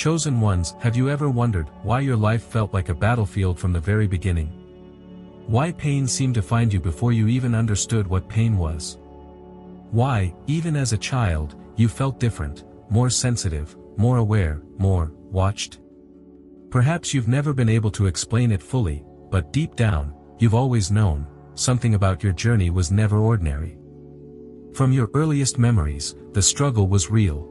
Chosen ones, have you ever wondered why your life felt like a battlefield from the very beginning? Why pain seemed to find you before you even understood what pain was? Why, even as a child, you felt different, more sensitive, more aware, more watched? Perhaps you've never been able to explain it fully, but deep down, you've always known, something about your journey was never ordinary. From your earliest memories, the struggle was real.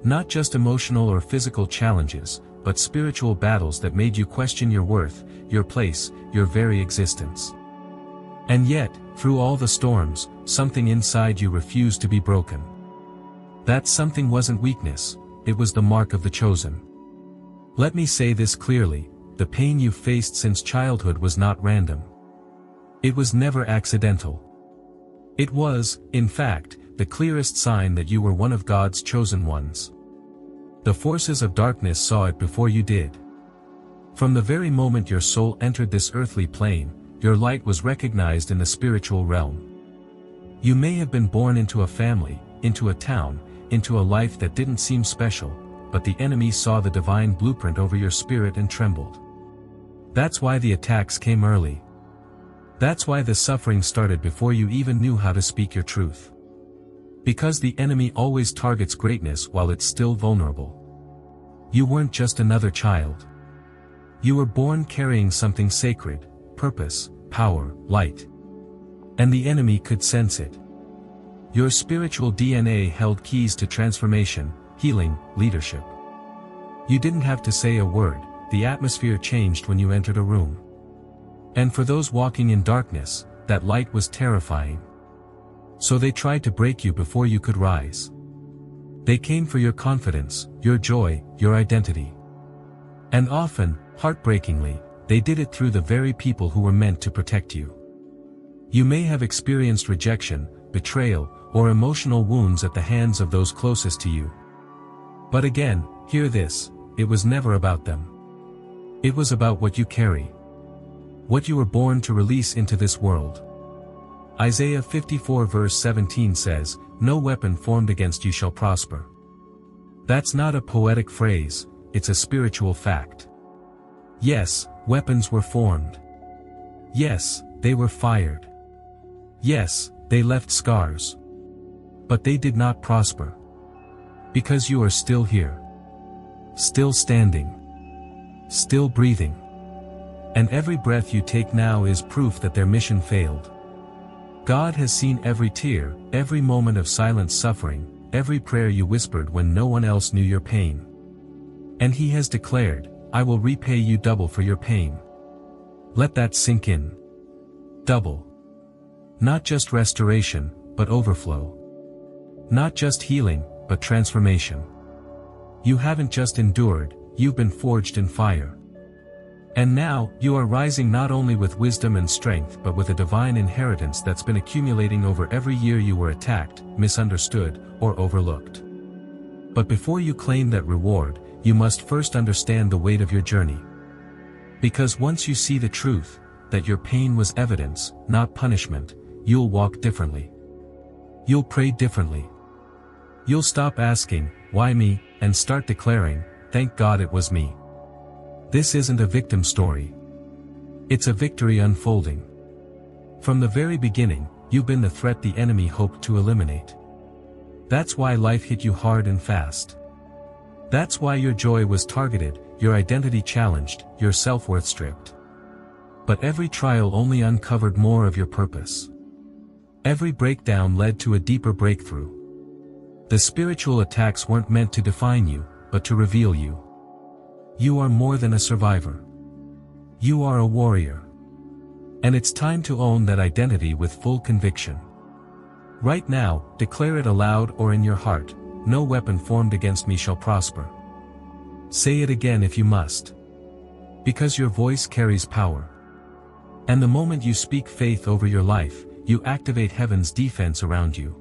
Not just emotional or physical challenges, but spiritual battles that made you question your worth, your place, your very existence. And yet, through all the storms, something inside you refused to be broken. That something wasn't weakness, it was the mark of the chosen. Let me say this clearly, the pain you faced since childhood was not random. It was never accidental. It was, in fact, the clearest sign that you were one of God's chosen ones. The forces of darkness saw it before you did. From the very moment your soul entered this earthly plane, your light was recognized in the spiritual realm. You may have been born into a family, into a town, into a life that didn't seem special, but the enemy saw the divine blueprint over your spirit and trembled. That's why the attacks came early. That's why the suffering started before you even knew how to speak your truth. Because the enemy always targets greatness while it's still vulnerable. You weren't just another child. You were born carrying something sacred, purpose, power, light. And the enemy could sense it. Your spiritual DNA held keys to transformation, healing, leadership. You didn't have to say a word, the atmosphere changed when you entered a room. And for those walking in darkness, that light was terrifying. So they tried to break you before you could rise. They came for your confidence, your joy, your identity. And often, heartbreakingly, they did it through the very people who were meant to protect you. You may have experienced rejection, betrayal, or emotional wounds at the hands of those closest to you. But again, hear this, it was never about them. It was about what you carry. What you were born to release into this world. Isaiah 54 verse 17 says, "No weapon formed against you shall prosper." That's not a poetic phrase, it's a spiritual fact. Yes, weapons were formed. Yes, they were fired. Yes, they left scars. But they did not prosper. Because you are still here. Still standing. Still breathing. And every breath you take now is proof that their mission failed. God has seen every tear, every moment of silent suffering, every prayer you whispered when no one else knew your pain. And He has declared, "I will repay you double for your pain." Let that sink in. Double. Not just restoration, but overflow. Not just healing, but transformation. You haven't just endured, you've been forged in fire. And now, you are rising not only with wisdom and strength but with a divine inheritance that's been accumulating over every year you were attacked, misunderstood, or overlooked. But before you claim that reward, you must first understand the weight of your journey. Because once you see the truth, that your pain was evidence, not punishment, you'll walk differently. You'll pray differently. You'll stop asking, "Why me?" and start declaring, "Thank God it was me." This isn't a victim story. It's a victory unfolding. From the very beginning, you've been the threat the enemy hoped to eliminate. That's why life hit you hard and fast. That's why your joy was targeted, your identity challenged, your self-worth stripped. But every trial only uncovered more of your purpose. Every breakdown led to a deeper breakthrough. The spiritual attacks weren't meant to define you, but to reveal you. You are more than a survivor. You are a warrior. And it's time to own that identity with full conviction. Right now, declare it aloud or in your heart, "No weapon formed against me shall prosper." Say it again if you must. Because your voice carries power. And the moment you speak faith over your life, you activate heaven's defense around you.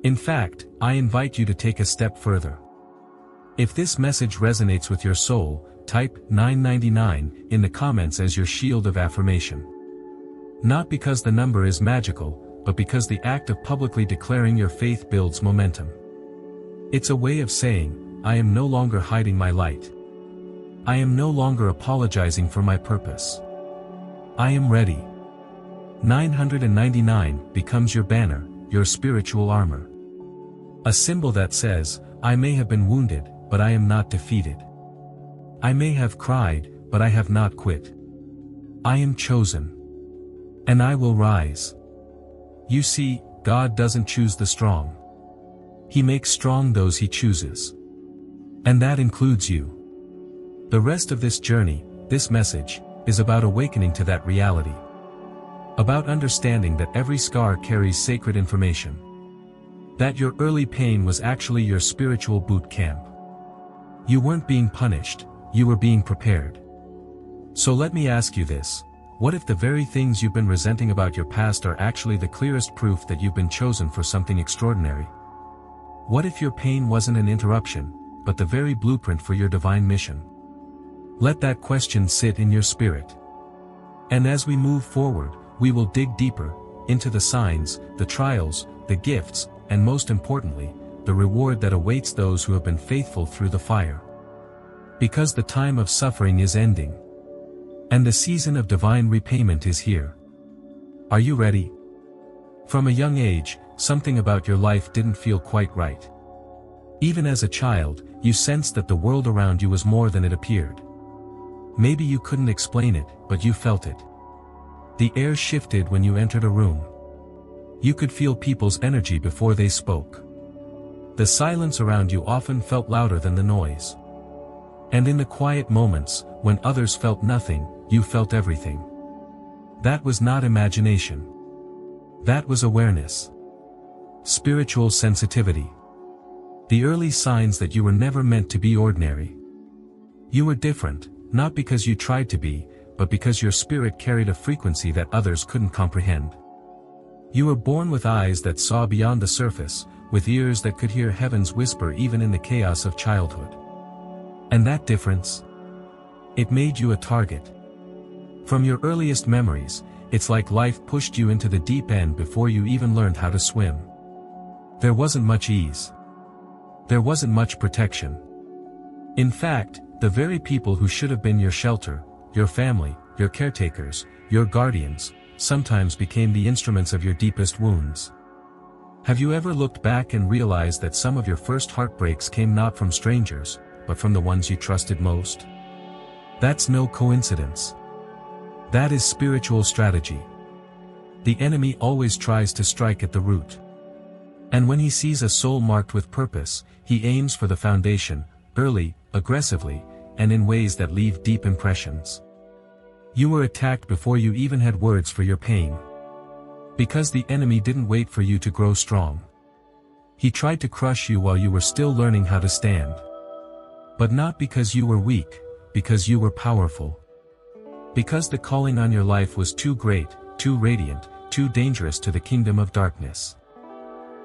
In fact, I invite you to take a step further. If this message resonates with your soul, type 999 in the comments as your shield of affirmation. Not because the number is magical, but because the act of publicly declaring your faith builds momentum. It's a way of saying, I am no longer hiding my light. I am no longer apologizing for my purpose. I am ready. 999 becomes your banner, your spiritual armor. A symbol that says, I may have been wounded, but I am not defeated. I may have cried, but I have not quit. I am chosen. And I will rise. You see, God doesn't choose the strong. He makes strong those he chooses. And that includes you. The rest of this journey, this message, is about awakening to that reality. About understanding that every scar carries sacred information. That your early pain was actually your spiritual boot camp. You weren't being punished, you were being prepared. So let me ask you this. What if the very things you've been resenting about your past are actually the clearest proof that you've been chosen for something extraordinary? What if your pain wasn't an interruption, but the very blueprint for your divine mission? Let that question sit in your spirit. And as we move forward, we will dig deeper, into the signs, the trials, the gifts, and most importantly, the reward that awaits those who have been faithful through the fire. Because the time of suffering is ending. And the season of divine repayment is here. Are you ready? From a young age, something about your life didn't feel quite right. Even as a child, you sensed that the world around you was more than it appeared. Maybe you couldn't explain it, but you felt it. The air shifted when you entered a room. You could feel people's energy before they spoke. The silence around you often felt louder than the noise. And in the quiet moments, when others felt nothing, you felt everything. That was not imagination. That was awareness. Spiritual sensitivity. The early signs that you were never meant to be ordinary. You were different, not because you tried to be, but because your spirit carried a frequency that others couldn't comprehend. You were born with eyes that saw beyond the surface, with ears that could hear heaven's whisper even in the chaos of childhood. And that difference? It made you a target. From your earliest memories, it's like life pushed you into the deep end before you even learned how to swim. There wasn't much ease. There wasn't much protection. In fact, the very people who should have been your shelter, your family, your caretakers, your guardians, sometimes became the instruments of your deepest wounds. Have you ever looked back and realized that some of your first heartbreaks came not from strangers, but from the ones you trusted most? That's no coincidence. That is spiritual strategy. The enemy always tries to strike at the root. And when he sees a soul marked with purpose, he aims for the foundation, early, aggressively, and in ways that leave deep impressions. You were attacked before you even had words for your pain. Because the enemy didn't wait for you to grow strong. He tried to crush you while you were still learning how to stand. But not because you were weak, because you were powerful. Because the calling on your life was too great, too radiant, too dangerous to the kingdom of darkness.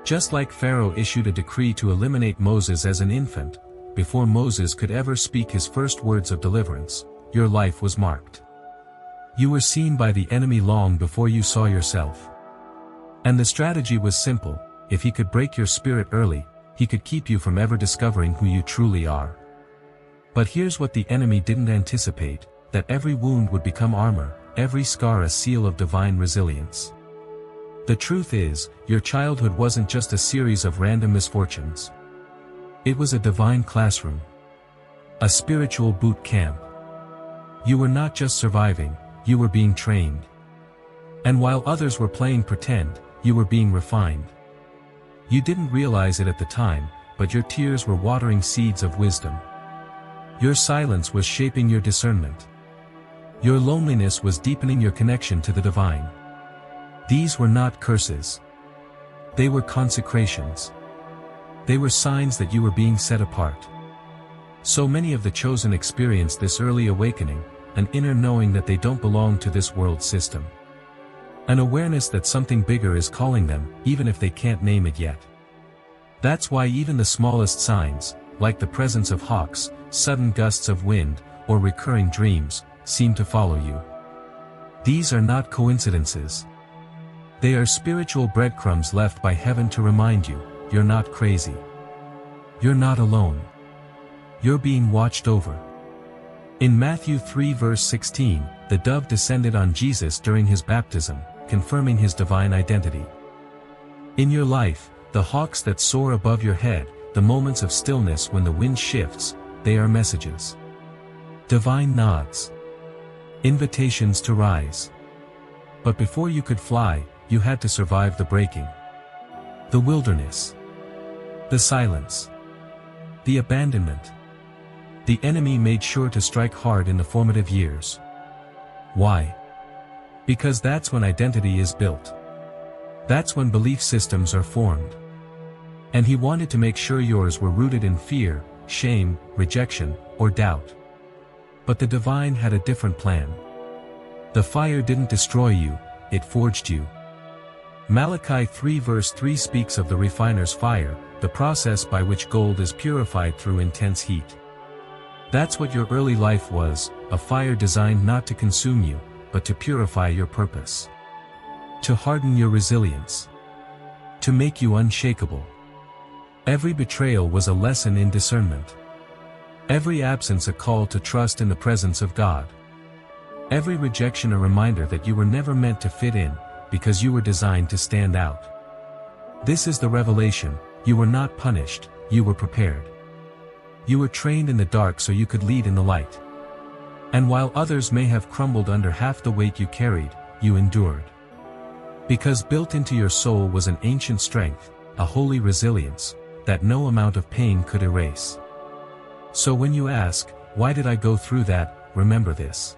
Just like Pharaoh issued a decree to eliminate Moses as an infant, before Moses could ever speak his first words of deliverance, your life was marked. You were seen by the enemy long before you saw yourself. And the strategy was simple: if he could break your spirit early, he could keep you from ever discovering who you truly are. But here's what the enemy didn't anticipate: that every wound would become armor, every scar a seal of divine resilience. The truth is, your childhood wasn't just a series of random misfortunes. It was a divine classroom. A spiritual boot camp. You were not just surviving, you were being trained. And while others were playing pretend, you were being refined. You didn't realize it at the time, but your tears were watering seeds of wisdom. Your silence was shaping your discernment. Your loneliness was deepening your connection to the divine. These were not curses. They were consecrations. They were signs that you were being set apart. So many of the chosen experience this early awakening, an inner knowing that they don't belong to this world system. An awareness that something bigger is calling them, even if they can't name it yet. That's why even the smallest signs, like the presence of hawks, sudden gusts of wind, or recurring dreams, seem to follow you. These are not coincidences. They are spiritual breadcrumbs left by heaven to remind you, you're not crazy. You're not alone. You're being watched over. In Matthew 3 verse 16, the dove descended on Jesus during his baptism, confirming his divine identity. In your life, the hawks that soar above your head, the moments of stillness when the wind shifts, they are messages. Divine nods. Invitations to rise. But before you could fly, you had to survive the breaking. The wilderness. The silence. The abandonment. The enemy made sure to strike hard in the formative years. Why? Because that's when identity is built. That's when belief systems are formed. And he wanted to make sure yours were rooted in fear, shame, rejection, or doubt. But the divine had a different plan. The fire didn't destroy you, it forged you. Malachi 3 verse 3 speaks of the refiner's fire, the process by which gold is purified through intense heat. That's what your early life was, a fire designed not to consume you, but to purify your purpose. To harden your resilience. To make you unshakable. Every betrayal was a lesson in discernment. Every absence a call to trust in the presence of God. Every rejection a reminder that you were never meant to fit in, because you were designed to stand out. This is the revelation: you were not punished, you were prepared. You were trained in the dark so you could lead in the light. And while others may have crumbled under half the weight you carried, you endured. Because built into your soul was an ancient strength, a holy resilience, that no amount of pain could erase. So when you ask, why did I go through that, remember this.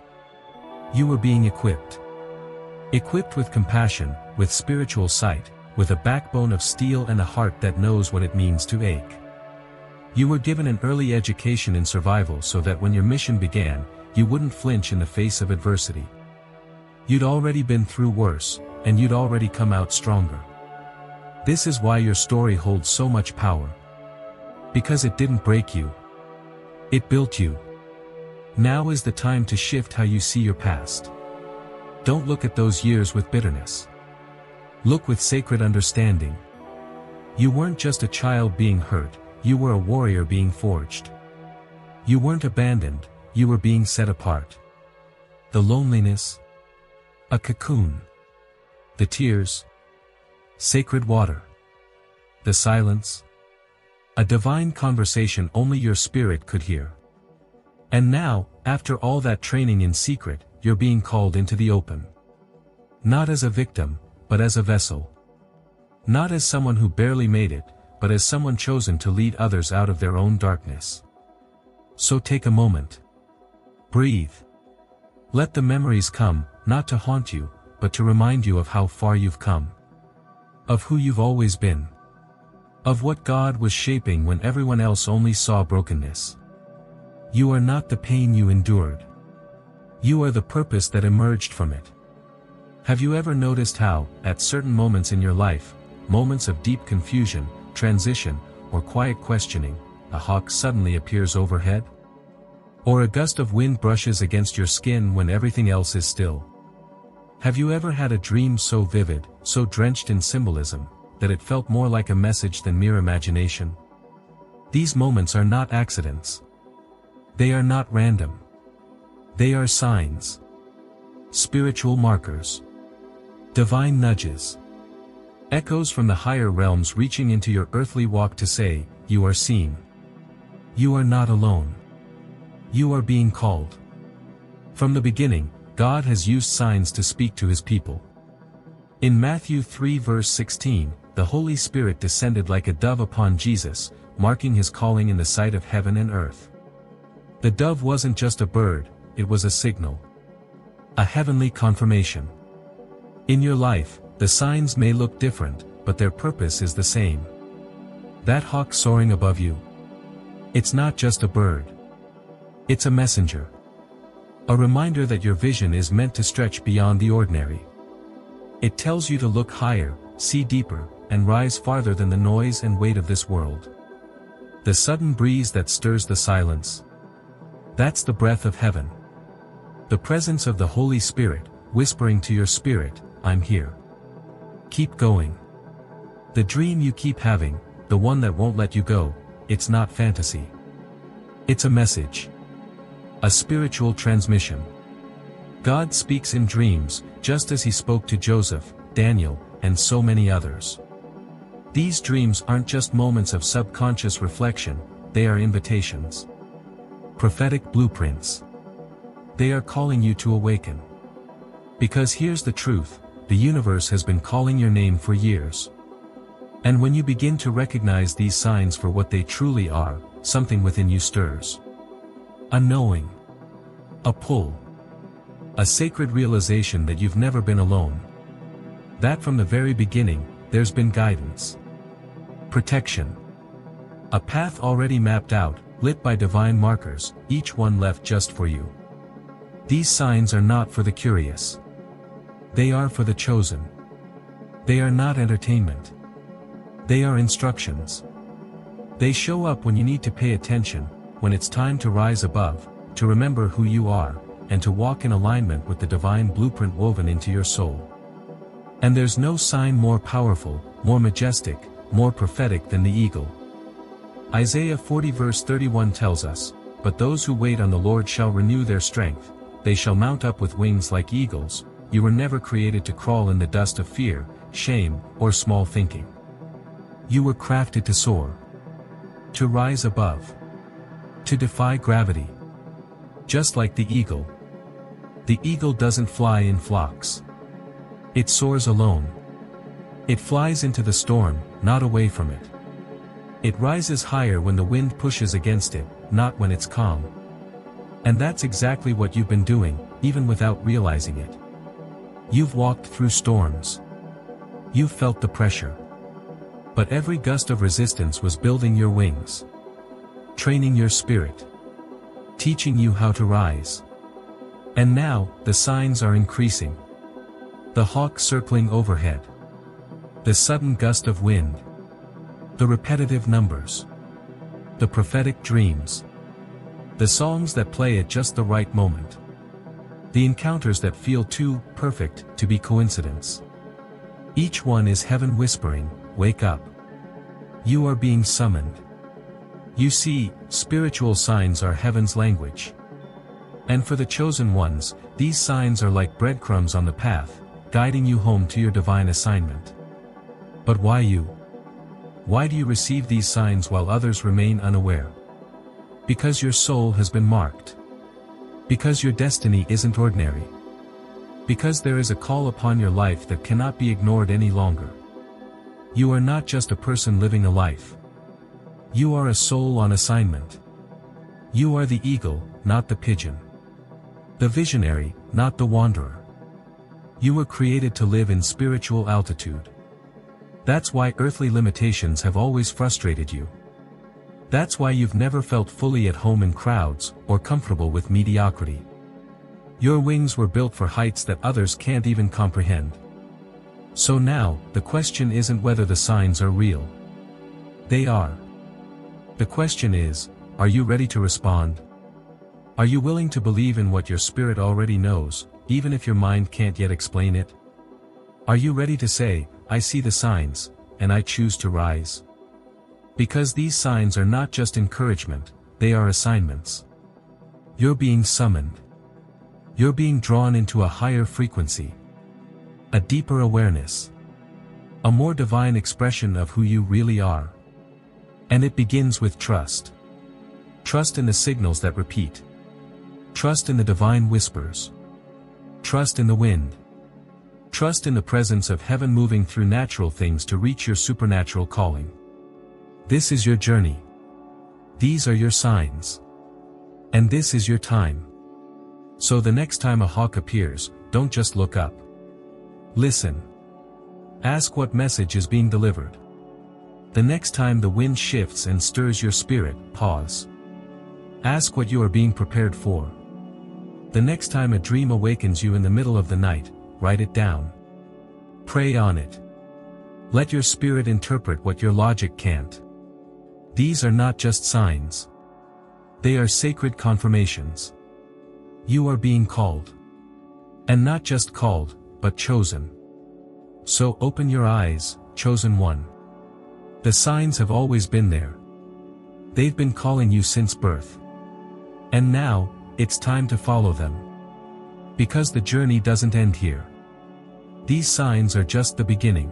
You were being equipped. Equipped with compassion, with spiritual sight, with a backbone of steel and a heart that knows what it means to ache. You were given an early education in survival so that when your mission began, you wouldn't flinch in the face of adversity. You'd already been through worse, and you'd already come out stronger. This is why your story holds so much power. Because it didn't break you. It built you. Now is the time to shift how you see your past. Don't look at those years with bitterness. Look with sacred understanding. You weren't just a child being hurt, you were a warrior being forged. You weren't abandoned, you were being set apart. The loneliness, a cocoon. The tears, sacred water. The silence, a divine conversation only your spirit could hear. And now, after all that training in secret, you're being called into the open. Not as a victim, but as a vessel. Not as someone who barely made it, but as someone chosen to lead others out of their own darkness. So take a moment. Breathe. Let the memories come, not to haunt you, but to remind you of how far you've come. Of who you've always been. Of what God was shaping when everyone else only saw brokenness. You are not the pain you endured. You are the purpose that emerged from it. Have you ever noticed how, at certain moments in your life, moments of deep confusion, transition, or quiet questioning, a hawk suddenly appears overhead? Or a gust of wind brushes against your skin when everything else is still? Have you ever had a dream so vivid, so drenched in symbolism, that it felt more like a message than mere imagination? These moments are not accidents. They are not random. They are signs. Spiritual markers. Divine nudges. Echoes from the higher realms reaching into your earthly walk to say, you are seen. You are not alone. You are being called. From the beginning, God has used signs to speak to his people. In Matthew 3 verse 16, the Holy Spirit descended like a dove upon Jesus, marking his calling in the sight of heaven and earth. The dove wasn't just a bird, it was a signal. A heavenly confirmation. In your life, the signs may look different, but their purpose is the same. That hawk soaring above you. It's not just a bird. It's a messenger. A reminder that your vision is meant to stretch beyond the ordinary. It tells you to look higher, see deeper, and rise farther than the noise and weight of this world. The sudden breeze that stirs the silence. That's the breath of heaven. The presence of the Holy Spirit, whispering to your spirit, I'm here. Keep going. The dream you keep having, the one that won't let you go, it's not fantasy. It's a message. A spiritual transmission. God speaks in dreams, just as he spoke to Joseph, Daniel, and so many others. These dreams aren't just moments of subconscious reflection, they are invitations. Prophetic blueprints. They are calling you to awaken. Because here's the truth, the universe has been calling your name for years. And when you begin to recognize these signs for what they truly are, something within you stirs. A knowing. A pull. A sacred realization that you've never been alone. That from the very beginning, there's been guidance. Protection. A path already mapped out, lit by divine markers, each one left just for you. These signs are not for the curious. They are for the chosen. They are not entertainment. They are instructions. They show up when you need to pay attention, when it's time to rise above, to remember who you are, and to walk in alignment with the divine blueprint woven into your soul. And there's no sign more powerful, more majestic, more prophetic than the eagle. Isaiah 40 verse 31 tells us, "But those who wait on the Lord shall renew their strength, they shall mount up with wings like eagles." You were never created to crawl in the dust of fear, shame, or small thinking. You were crafted to soar. To rise above. To defy gravity. Just like the eagle. The eagle doesn't fly in flocks. It soars alone. It flies into the storm, not away from it. It rises higher when the wind pushes against it, not when it's calm. And that's exactly what you've been doing, even without realizing it. You've walked through storms. You've felt the pressure. But every gust of resistance was building your wings. Training your spirit. Teaching you how to rise. And now, the signs are increasing. The hawk circling overhead. The sudden gust of wind. The repetitive numbers. The prophetic dreams. The songs that play at just the right moment. The encounters that feel too perfect to be coincidence. Each one is heaven whispering, "Wake up. You are being summoned." You see, spiritual signs are heaven's language. And for the chosen ones, these signs are like breadcrumbs on the path, guiding you home to your divine assignment. But why you? Why do you receive these signs while others remain unaware? Because your soul has been marked. Because your destiny isn't ordinary. Because there is a call upon your life that cannot be ignored any longer. You are not just a person living a life. You are a soul on assignment. You are the eagle, not the pigeon. The visionary, not the wanderer. You were created to live in spiritual altitude. That's why earthly limitations have always frustrated you. That's why you've never felt fully at home in crowds, or comfortable with mediocrity. Your wings were built for heights that others can't even comprehend. So now, the question isn't whether the signs are real. They are. The question is, are you ready to respond? Are you willing to believe in what your spirit already knows, even if your mind can't yet explain it? Are you ready to say, "I see the signs, and I choose to rise"? Because these signs are not just encouragement, they are assignments. You're being summoned. You're being drawn into a higher frequency. A deeper awareness. A more divine expression of who you really are. And it begins with trust. Trust in the signals that repeat. Trust in the divine whispers. Trust in the wind. Trust in the presence of heaven moving through natural things to reach your supernatural calling. This is your journey. These are your signs. And this is your time. So the next time a hawk appears, don't just look up. Listen. Ask what message is being delivered. The next time the wind shifts and stirs your spirit, pause. Ask what you are being prepared for. The next time a dream awakens you in the middle of the night, write it down. Pray on it. Let your spirit interpret what your logic can't. These are not just signs. They are sacred confirmations. You are being called. And not just called, but chosen. So open your eyes, chosen one. The signs have always been there. They've been calling you since birth. And now, it's time to follow them. Because the journey doesn't end here. These signs are just the beginning.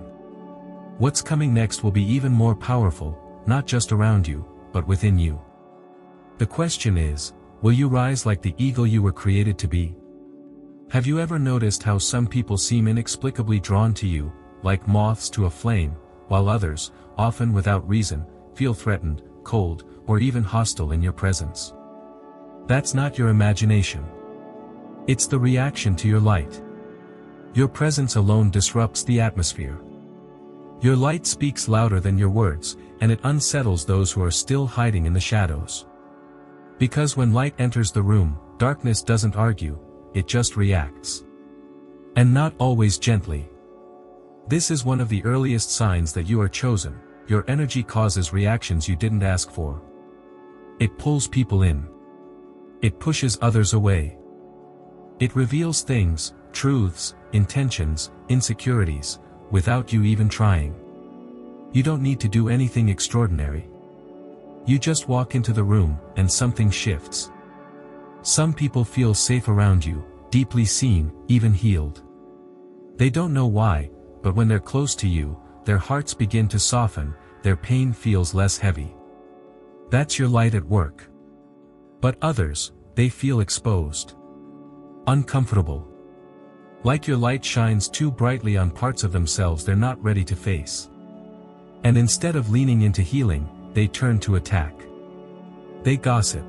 What's coming next will be even more powerful, not just around you, but within you. The question is, will you rise like the eagle you were created to be? Have you ever noticed how some people seem inexplicably drawn to you, like moths to a flame, while others, often without reason, feel threatened, cold, or even hostile in your presence? That's not your imagination. It's the reaction to your light. Your presence alone disrupts the atmosphere. Your light speaks louder than your words, and it unsettles those who are still hiding in the shadows. Because when light enters the room, darkness doesn't argue, it just reacts. And not always gently. This is one of the earliest signs that you are chosen. Your energy causes reactions you didn't ask for. It pulls people in. It pushes others away. It reveals things, truths, intentions, insecurities, without you even trying. You don't need to do anything extraordinary. You just walk into the room, and something shifts. Some people feel safe around you, deeply seen, even healed. They don't know why, but when they're close to you, their hearts begin to soften, their pain feels less heavy. That's your light at work. But others, they feel exposed. Uncomfortable. Like your light shines too brightly on parts of themselves they're not ready to face. And instead of leaning into healing, they turn to attack. They gossip.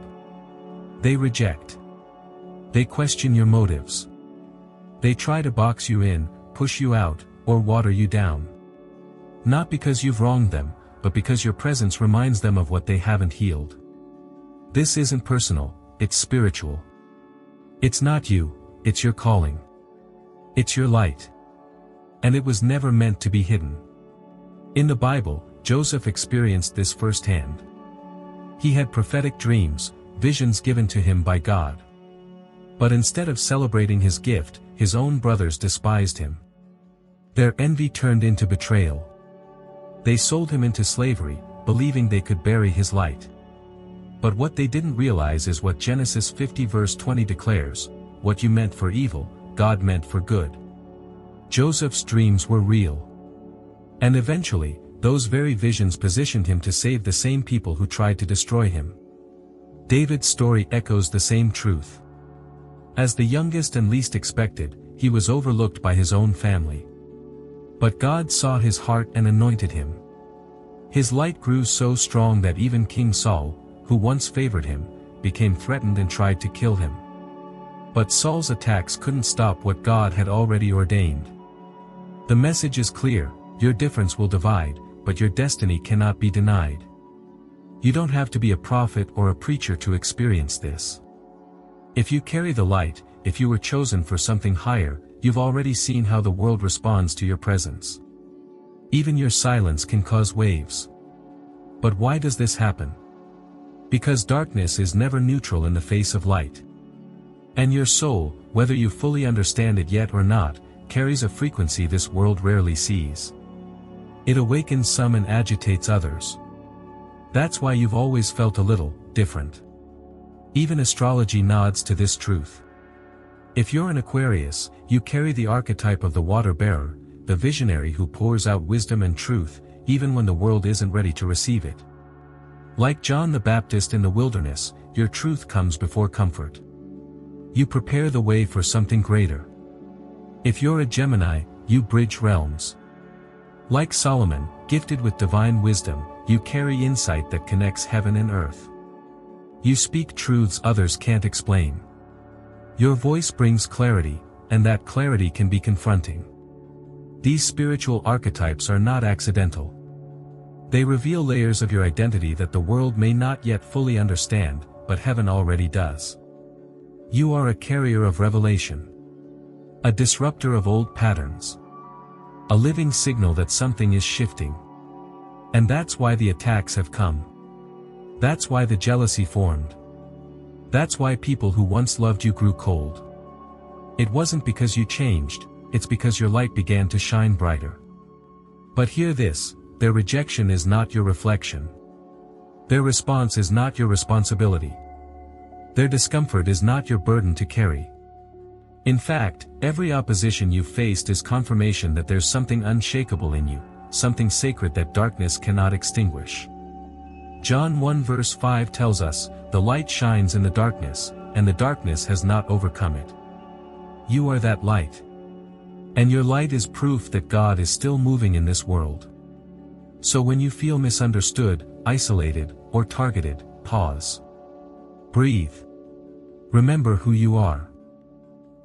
They reject. They question your motives. They try to box you in, push you out, or water you down. Not because you've wronged them, but because your presence reminds them of what they haven't healed. This isn't personal, it's spiritual. It's not you, it's your calling. It's your light. And it was never meant to be hidden. In the Bible, Joseph experienced this firsthand. He had prophetic dreams, visions given to him by God. But instead of celebrating his gift, his own brothers despised him. Their envy turned into betrayal. They sold him into slavery, believing they could bury his light. But what they didn't realize is what Genesis 50 verse 20 declares, "What you meant for evil, God meant for good." Joseph's dreams were real. And eventually, those very visions positioned him to save the same people who tried to destroy him. David's story echoes the same truth. As the youngest and least expected, he was overlooked by his own family. But God saw his heart and anointed him. His light grew so strong that even King Saul, who once favored him, became threatened and tried to kill him. But Saul's attacks couldn't stop what God had already ordained. The message is clear: your difference will divide, but your destiny cannot be denied. You don't have to be a prophet or a preacher to experience this. If you carry the light, if you were chosen for something higher, you've already seen how the world responds to your presence. Even your silence can cause waves. But why does this happen? Because darkness is never neutral in the face of light. And your soul, whether you fully understand it yet or not, carries a frequency this world rarely sees. It awakens some and agitates others. That's why you've always felt a little different. Even astrology nods to this truth. If you're an Aquarius, you carry the archetype of the water bearer, the visionary who pours out wisdom and truth, even when the world isn't ready to receive it. Like John the Baptist in the wilderness, your truth comes before comfort. You prepare the way for something greater. If you're a Gemini, you bridge realms. Like Solomon, gifted with divine wisdom, you carry insight that connects heaven and earth. You speak truths others can't explain. Your voice brings clarity, and that clarity can be confronting. These spiritual archetypes are not accidental. They reveal layers of your identity that the world may not yet fully understand, but heaven already does. You are a carrier of revelation. A disruptor of old patterns. A living signal that something is shifting. And that's why the attacks have come. That's why the jealousy formed. That's why people who once loved you grew cold. It wasn't because you changed, it's because your light began to shine brighter. But hear this, their rejection is not your reflection. Their response is not your responsibility. Their discomfort is not your burden to carry. In fact, every opposition you've faced is confirmation that there's something unshakable in you, something sacred that darkness cannot extinguish. John 1 verse 5 tells us, "The light shines in the darkness, and the darkness has not overcome it." You are that light. And your light is proof that God is still moving in this world. So when you feel misunderstood, isolated, or targeted, pause. Breathe. Remember who you are.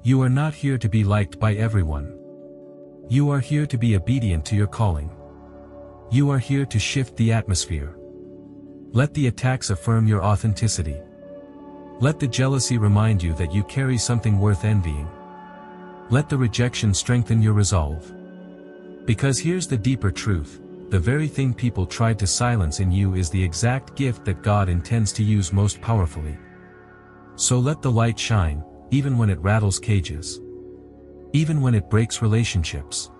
You are not here to be liked by everyone. You are here to be obedient to your calling. You are here to shift the atmosphere. Let the attacks affirm your authenticity. Let the jealousy remind you that you carry something worth envying. Let the rejection strengthen your resolve. Because here's the deeper truth, the very thing people tried to silence in you is the exact gift that God intends to use most powerfully. So let the light shine, even when it rattles cages. Even when it breaks relationships.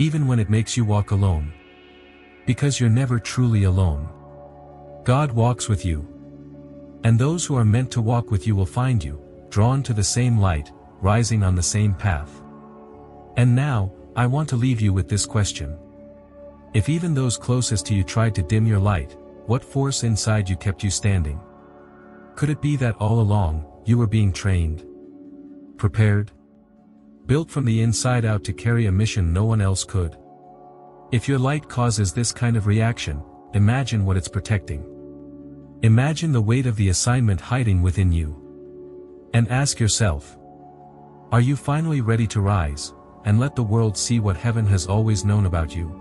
Even when it makes you walk alone. Because you're never truly alone. God walks with you. And those who are meant to walk with you will find you, drawn to the same light, rising on the same path. And now, I want to leave you with this question. If even those closest to you tried to dim your light, what force inside you kept you standing? Could it be that all along, you were being trained? Prepared? Built from the inside out to carry a mission no one else could? If your light causes this kind of reaction, imagine what it's protecting. Imagine the weight of the assignment hiding within you. And ask yourself, are you finally ready to rise, and let the world see what heaven has always known about you?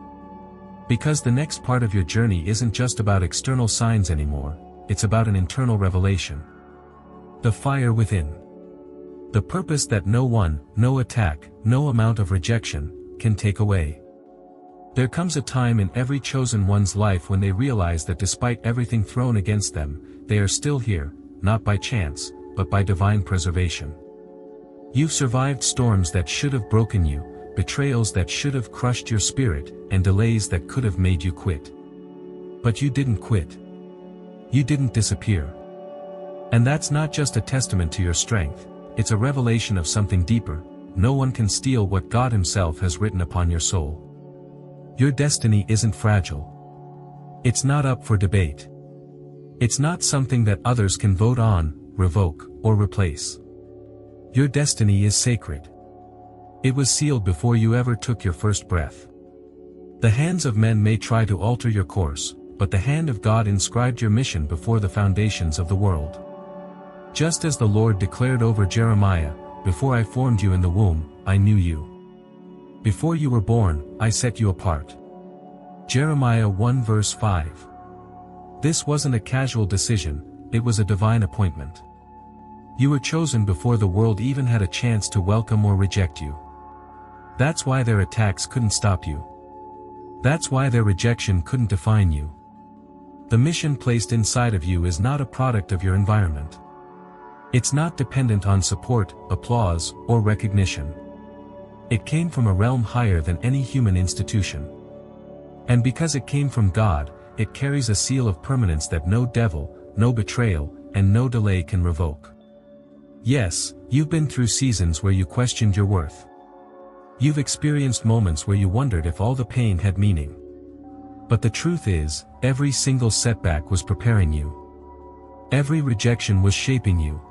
Because the next part of your journey isn't just about external signs anymore, it's about an internal revelation. The fire within. The purpose that no one, no attack, no amount of rejection, can take away. There comes a time in every chosen one's life when they realize that despite everything thrown against them, they are still here, not by chance, but by divine preservation. You've survived storms that should have broken you, betrayals that should have crushed your spirit, and delays that could have made you quit. But you didn't quit. You didn't disappear. And that's not just a testament to your strength, it's a revelation of something deeper. No one can steal what God Himself has written upon your soul. Your destiny isn't fragile. It's not up for debate. It's not something that others can vote on, revoke, or replace. Your destiny is sacred. It was sealed before you ever took your first breath. The hands of men may try to alter your course, but the hand of God inscribed your mission before the foundations of the world. Just as the Lord declared over Jeremiah, "Before I formed you in the womb, I knew you. Before you were born, I set you apart." Jeremiah 1 verse 5. This wasn't a casual decision, it was a divine appointment. You were chosen before the world even had a chance to welcome or reject you. That's why their attacks couldn't stop you. That's why their rejection couldn't define you. The mission placed inside of you is not a product of your environment. It's not dependent on support, applause, or recognition. It came from a realm higher than any human institution. And because it came from God, it carries a seal of permanence that no devil, no betrayal, and no delay can revoke. Yes, you've been through seasons where you questioned your worth. You've experienced moments where you wondered if all the pain had meaning. But the truth is, every single setback was preparing you. Every rejection was shaping you.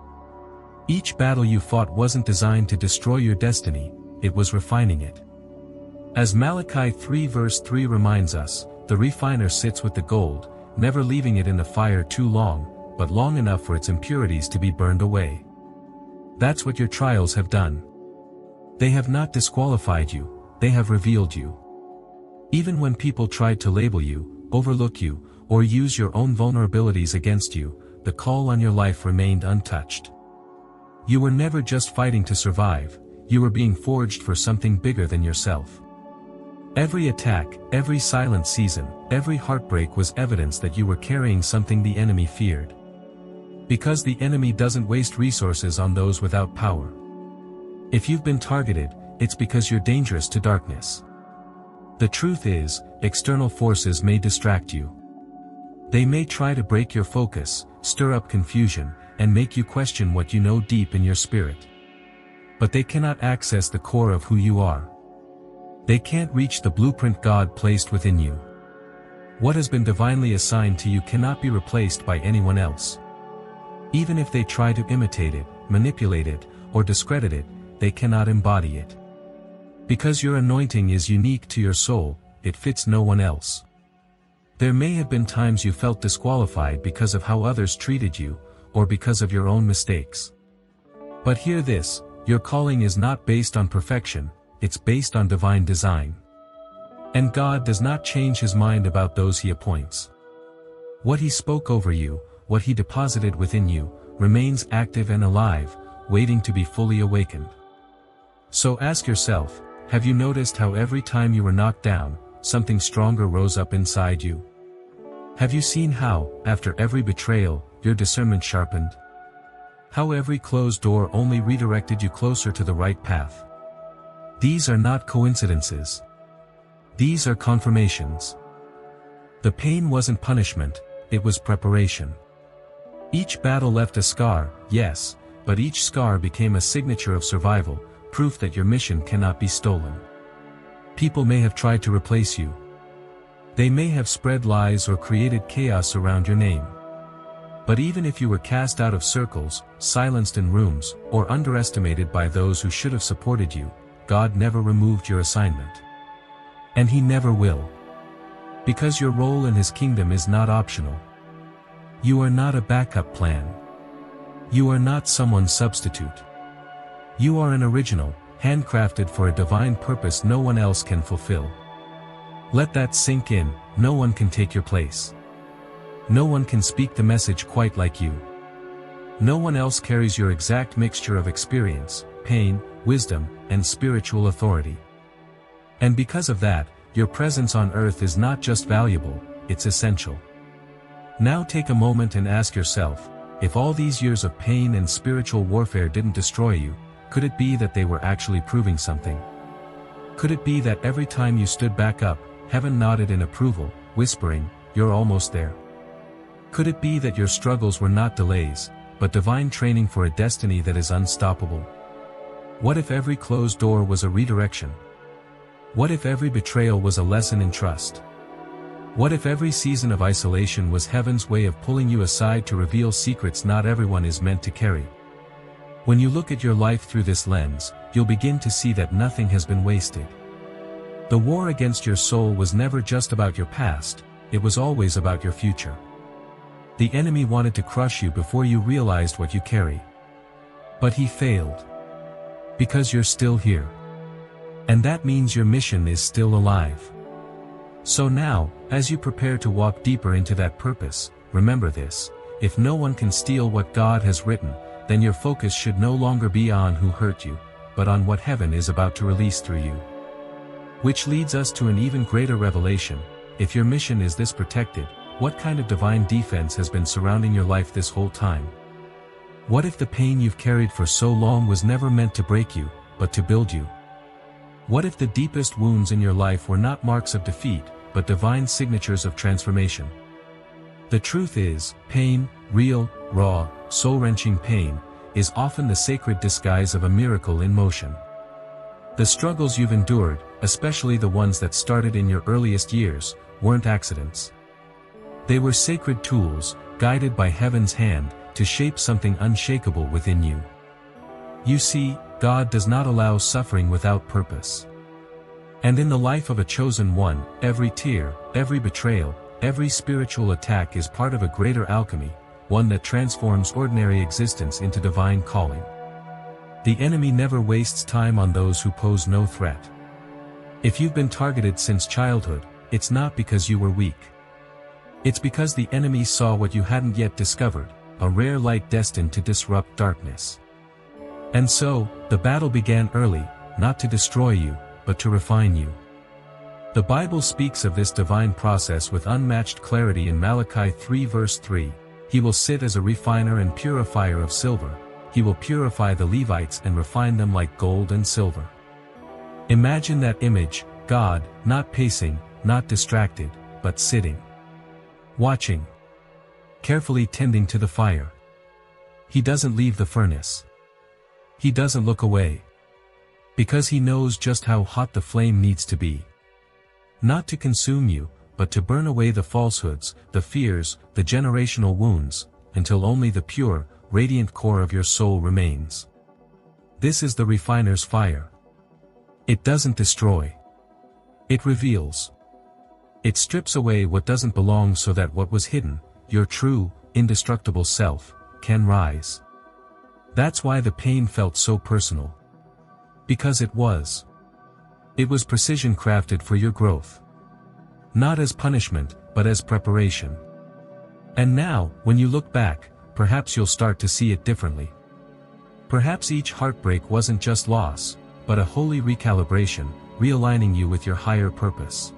Each battle you fought wasn't designed to destroy your destiny, it was refining it. As Malachi 3 verse 3 reminds us, the refiner sits with the gold, never leaving it in the fire too long, but long enough for its impurities to be burned away. That's what your trials have done. They have not disqualified you, they have revealed you. Even when people tried to label you, overlook you, or use your own vulnerabilities against you, the call on your life remained untouched. You were never just fighting to survive, you were being forged for something bigger than yourself. Every attack, every silent season, every heartbreak was evidence that you were carrying something the enemy feared. Because the enemy doesn't waste resources on those without power. If you've been targeted, it's because you're dangerous to darkness. The truth is, external forces may distract you. They may try to break your focus, stir up confusion, and make you question what you know deep in your spirit. But they cannot access the core of who you are. They can't reach the blueprint God placed within you. What has been divinely assigned to you cannot be replaced by anyone else. Even if they try to imitate it, manipulate it, or discredit it, they cannot embody it. Because your anointing is unique to your soul, it fits no one else. There may have been times you felt disqualified because of how others treated you, or because of your own mistakes. But hear this, your calling is not based on perfection, it's based on divine design. And God does not change his mind about those he appoints. What he spoke over you, what he deposited within you, remains active and alive, waiting to be fully awakened. So ask yourself, have you noticed how every time you were knocked down, something stronger rose up inside you? Have you seen how, after every betrayal, your discernment sharpened? How every closed door only redirected you closer to the right path? These are not coincidences. These are confirmations. The pain wasn't punishment, it was preparation. Each battle left a scar, yes, but each scar became a signature of survival, proof that your mission cannot be stolen. People may have tried to replace you. They may have spread lies or created chaos around your name. But even if you were cast out of circles, silenced in rooms, or underestimated by those who should have supported you, God never removed your assignment. And he never will. Because your role in his kingdom is not optional. You are not a backup plan. You are not someone's substitute. You are an original, handcrafted for a divine purpose no one else can fulfill. Let that sink in, no one can take your place. No one can speak the message quite like you. No one else carries your exact mixture of experience, pain, wisdom, and spiritual authority. And because of that, your presence on earth is not just valuable, it's essential. Now take a moment and ask yourself, if all these years of pain and spiritual warfare didn't destroy you, could it be that they were actually proving something? Could it be that every time you stood back up, heaven nodded in approval, whispering, "You're almost there"? Could it be that your struggles were not delays, but divine training for a destiny that is unstoppable? What if every closed door was a redirection? What if every betrayal was a lesson in trust? What if every season of isolation was heaven's way of pulling you aside to reveal secrets not everyone is meant to carry? When you look at your life through this lens, you'll begin to see that nothing has been wasted. The war against your soul was never just about your past, it was always about your future. The enemy wanted to crush you before you realized what you carry. But he failed. Because you're still here. And that means your mission is still alive. So now, as you prepare to walk deeper into that purpose, remember this: if no one can steal what God has written, then your focus should no longer be on who hurt you, but on what heaven is about to release through you. Which leads us to an even greater revelation: if your mission is this protected, what kind of divine defense has been surrounding your life this whole time? What if the pain you've carried for so long was never meant to break you, but to build you? What if the deepest wounds in your life were not marks of defeat, but divine signatures of transformation? The truth is, pain, real, raw, soul-wrenching pain, is often the sacred disguise of a miracle in motion. The struggles you've endured, especially the ones that started in your earliest years, weren't accidents. They were sacred tools, guided by heaven's hand, to shape something unshakable within you. You see, God does not allow suffering without purpose. And in the life of a chosen one, every tear, every betrayal, every spiritual attack is part of a greater alchemy, one that transforms ordinary existence into divine calling. The enemy never wastes time on those who pose no threat. If you've been targeted since childhood, it's not because you were weak. It's because the enemy saw what you hadn't yet discovered, a rare light destined to disrupt darkness. And so, the battle began early, not to destroy you, but to refine you. The Bible speaks of this divine process with unmatched clarity in Malachi 3 verse 3, "He will sit as a refiner and purifier of silver, he will purify the Levites and refine them like gold and silver." Imagine that image: God, not pacing, not distracted, but sitting. Watching. Carefully tending to the fire. He doesn't leave the furnace. He doesn't look away. Because he knows just how hot the flame needs to be. Not to consume you, but to burn away the falsehoods, the fears, the generational wounds, until only the pure, radiant core of your soul remains. This is the refiner's fire. It doesn't destroy. It reveals. It strips away what doesn't belong so that what was hidden, your true, indestructible self, can rise. That's why the pain felt so personal. Because it was. It was precision crafted for your growth. Not as punishment, but as preparation. And now, when you look back, perhaps you'll start to see it differently. Perhaps each heartbreak wasn't just loss, but a holy recalibration, realigning you with your higher purpose.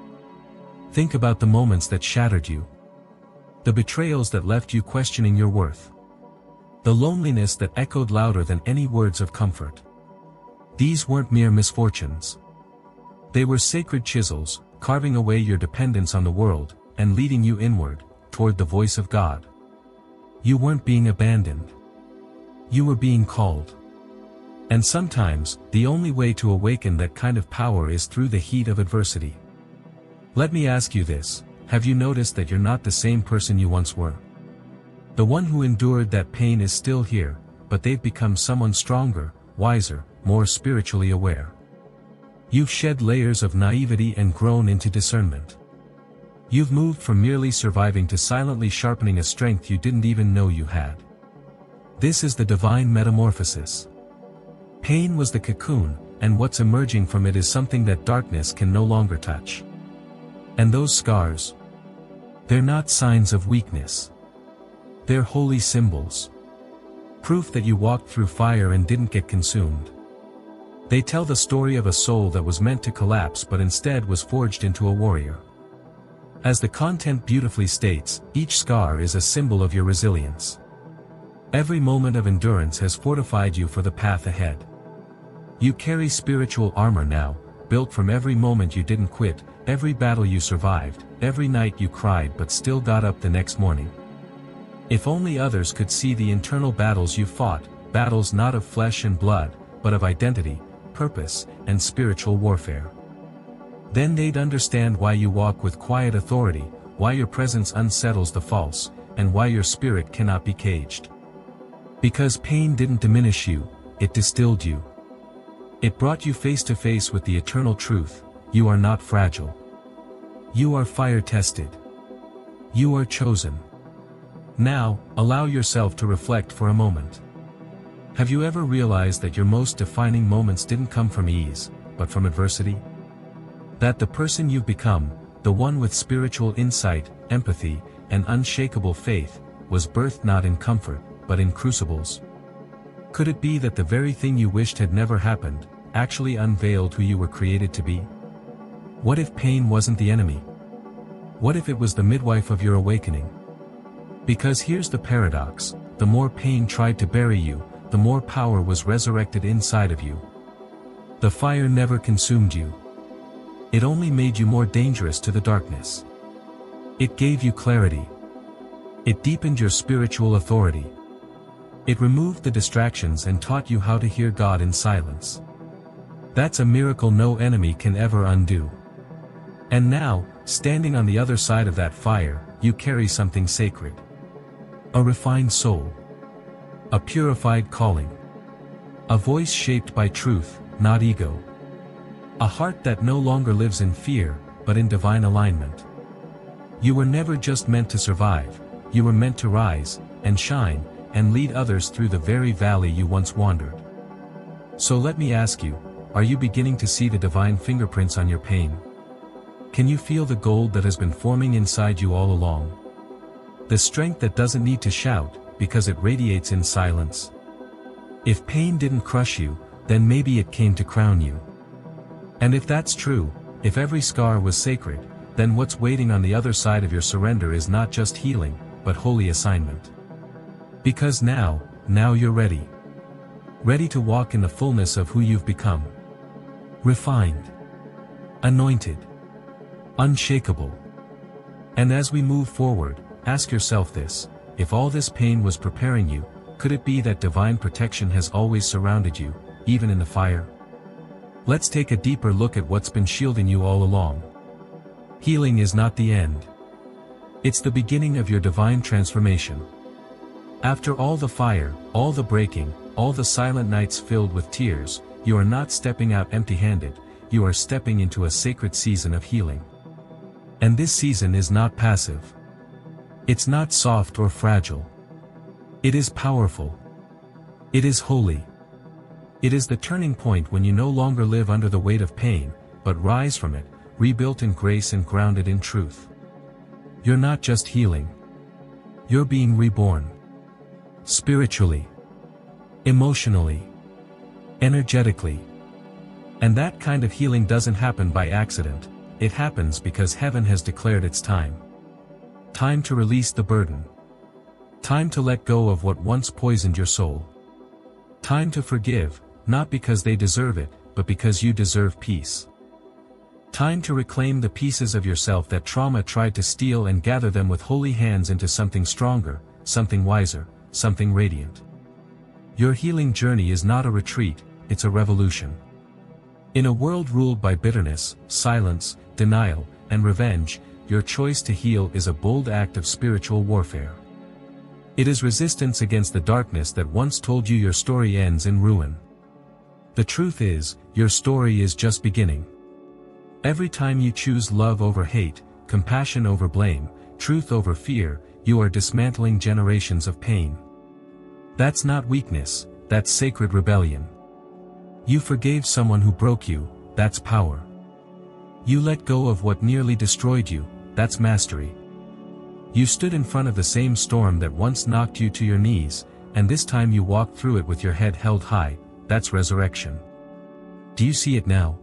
Think about the moments that shattered you. The betrayals that left you questioning your worth. The loneliness that echoed louder than any words of comfort. These weren't mere misfortunes. They were sacred chisels, carving away your dependence on the world, and leading you inward, toward the voice of God. You weren't being abandoned. You were being called. And sometimes, the only way to awaken that kind of power is through the heat of adversity. Let me ask you this, have you noticed that you're not the same person you once were? The one who endured that pain is still here, but they've become someone stronger, wiser, more spiritually aware. You've shed layers of naivety and grown into discernment. You've moved from merely surviving to silently sharpening a strength you didn't even know you had. This is the divine metamorphosis. Pain was the cocoon, and what's emerging from it is something that darkness can no longer touch. And those scars? They're not signs of weakness. They're holy symbols. Proof that you walked through fire and didn't get consumed. They tell the story of a soul that was meant to collapse but instead was forged into a warrior. As the content beautifully states, each scar is a symbol of your resilience. Every moment of endurance has fortified you for the path ahead. You carry spiritual armor now, built from every moment you didn't quit, every battle you survived, every night you cried but still got up the next morning. If only others could see the internal battles you fought, battles not of flesh and blood, but of identity, purpose, and spiritual warfare. Then they'd understand why you walk with quiet authority, why your presence unsettles the false, and why your spirit cannot be caged. Because pain didn't diminish you, it distilled you. It brought you face to face with the eternal truth, you are not fragile. You are fire-tested. You are chosen. Now, allow yourself to reflect for a moment. Have you ever realized that your most defining moments didn't come from ease, but from adversity? That the person you've become, the one with spiritual insight, empathy, and unshakable faith, was birthed not in comfort, but in crucibles? Could it be that the very thing you wished had never happened, actually unveiled who you were created to be? What if pain wasn't the enemy? What if it was the midwife of your awakening? Because here's the paradox, the more pain tried to bury you, the more power was resurrected inside of you. The fire never consumed you. It only made you more dangerous to the darkness. It gave you clarity. It deepened your spiritual authority. It removed the distractions and taught you how to hear God in silence. That's a miracle no enemy can ever undo. And now, standing on the other side of that fire, you carry something sacred. A refined soul. A purified calling. A voice shaped by truth, not ego. A heart that no longer lives in fear, but in divine alignment. You were never just meant to survive, you were meant to rise, and shine, and lead others through the very valley you once wandered. So let me ask you, are you beginning to see the divine fingerprints on your pain? Can you feel the gold that has been forming inside you all along? The strength that doesn't need to shout, because it radiates in silence. If pain didn't crush you, then maybe it came to crown you. And if that's true, if every scar was sacred, then what's waiting on the other side of your surrender is not just healing, but holy assignment. Because now you're ready. Ready to walk in the fullness of who you've become. Refined. Anointed. Unshakable. And as we move forward, ask yourself this, if all this pain was preparing you, Could it be that divine protection has always surrounded you, even in the fire? Let's take a deeper look at what's been shielding you all along. Healing is not the end. It's the beginning of your divine transformation. After all the fire, all the breaking, all the silent nights filled with tears, you are not stepping out empty-handed, you are stepping into a sacred season of healing. And this season is not passive. It's not soft or fragile. It is powerful. It is holy. It is the turning point when you no longer live under the weight of pain, but rise from it, rebuilt in grace and grounded in truth. You're not just healing. You're being reborn. Spiritually. Emotionally. Energetically. And that kind of healing doesn't happen by accident, it happens because heaven has declared its time. Time to release the burden. Time to let go of what once poisoned your soul. Time to forgive, not because they deserve it, but because you deserve peace. Time to reclaim the pieces of yourself that trauma tried to steal and gather them with holy hands into something stronger, something wiser, something radiant. Your healing journey is not a retreat, it's a revolution. In a world ruled by bitterness, silence, denial, and revenge, your choice to heal is a bold act of spiritual warfare. It is resistance against the darkness that once told you your story ends in ruin. The truth is, your story is just beginning. Every time you choose love over hate, compassion over blame, truth over fear, you are dismantling generations of pain. That's not weakness, that's sacred rebellion. You forgave someone who broke you, that's power. You let go of what nearly destroyed you, that's mastery. You stood in front of the same storm that once knocked you to your knees, and this time you walked through it with your head held high, that's resurrection. Do you see it now?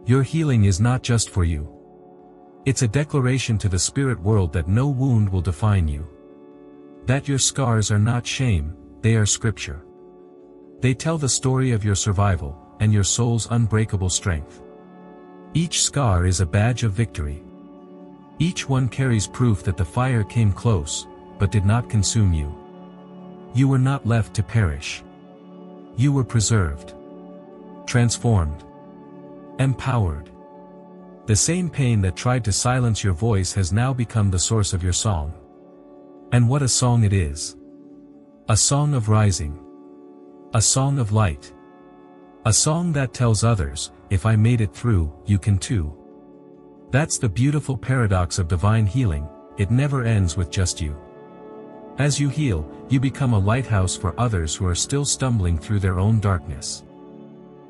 Your healing is not just for you. It's a declaration to the spirit world that no wound will define you. That your scars are not shame, they are scripture. They tell the story of your survival, and your soul's unbreakable strength. Each scar is a badge of victory. Each one carries proof that the fire came close, but did not consume you. You were not left to perish. You were preserved. Transformed. Empowered. The same pain that tried to silence your voice has now become the source of your song. And what a song it is. A song of rising. A song of light. A song that tells others, if I made it through, you can too. That's the beautiful paradox of divine healing, it never ends with just you. As you heal, you become a lighthouse for others who are still stumbling through their own darkness.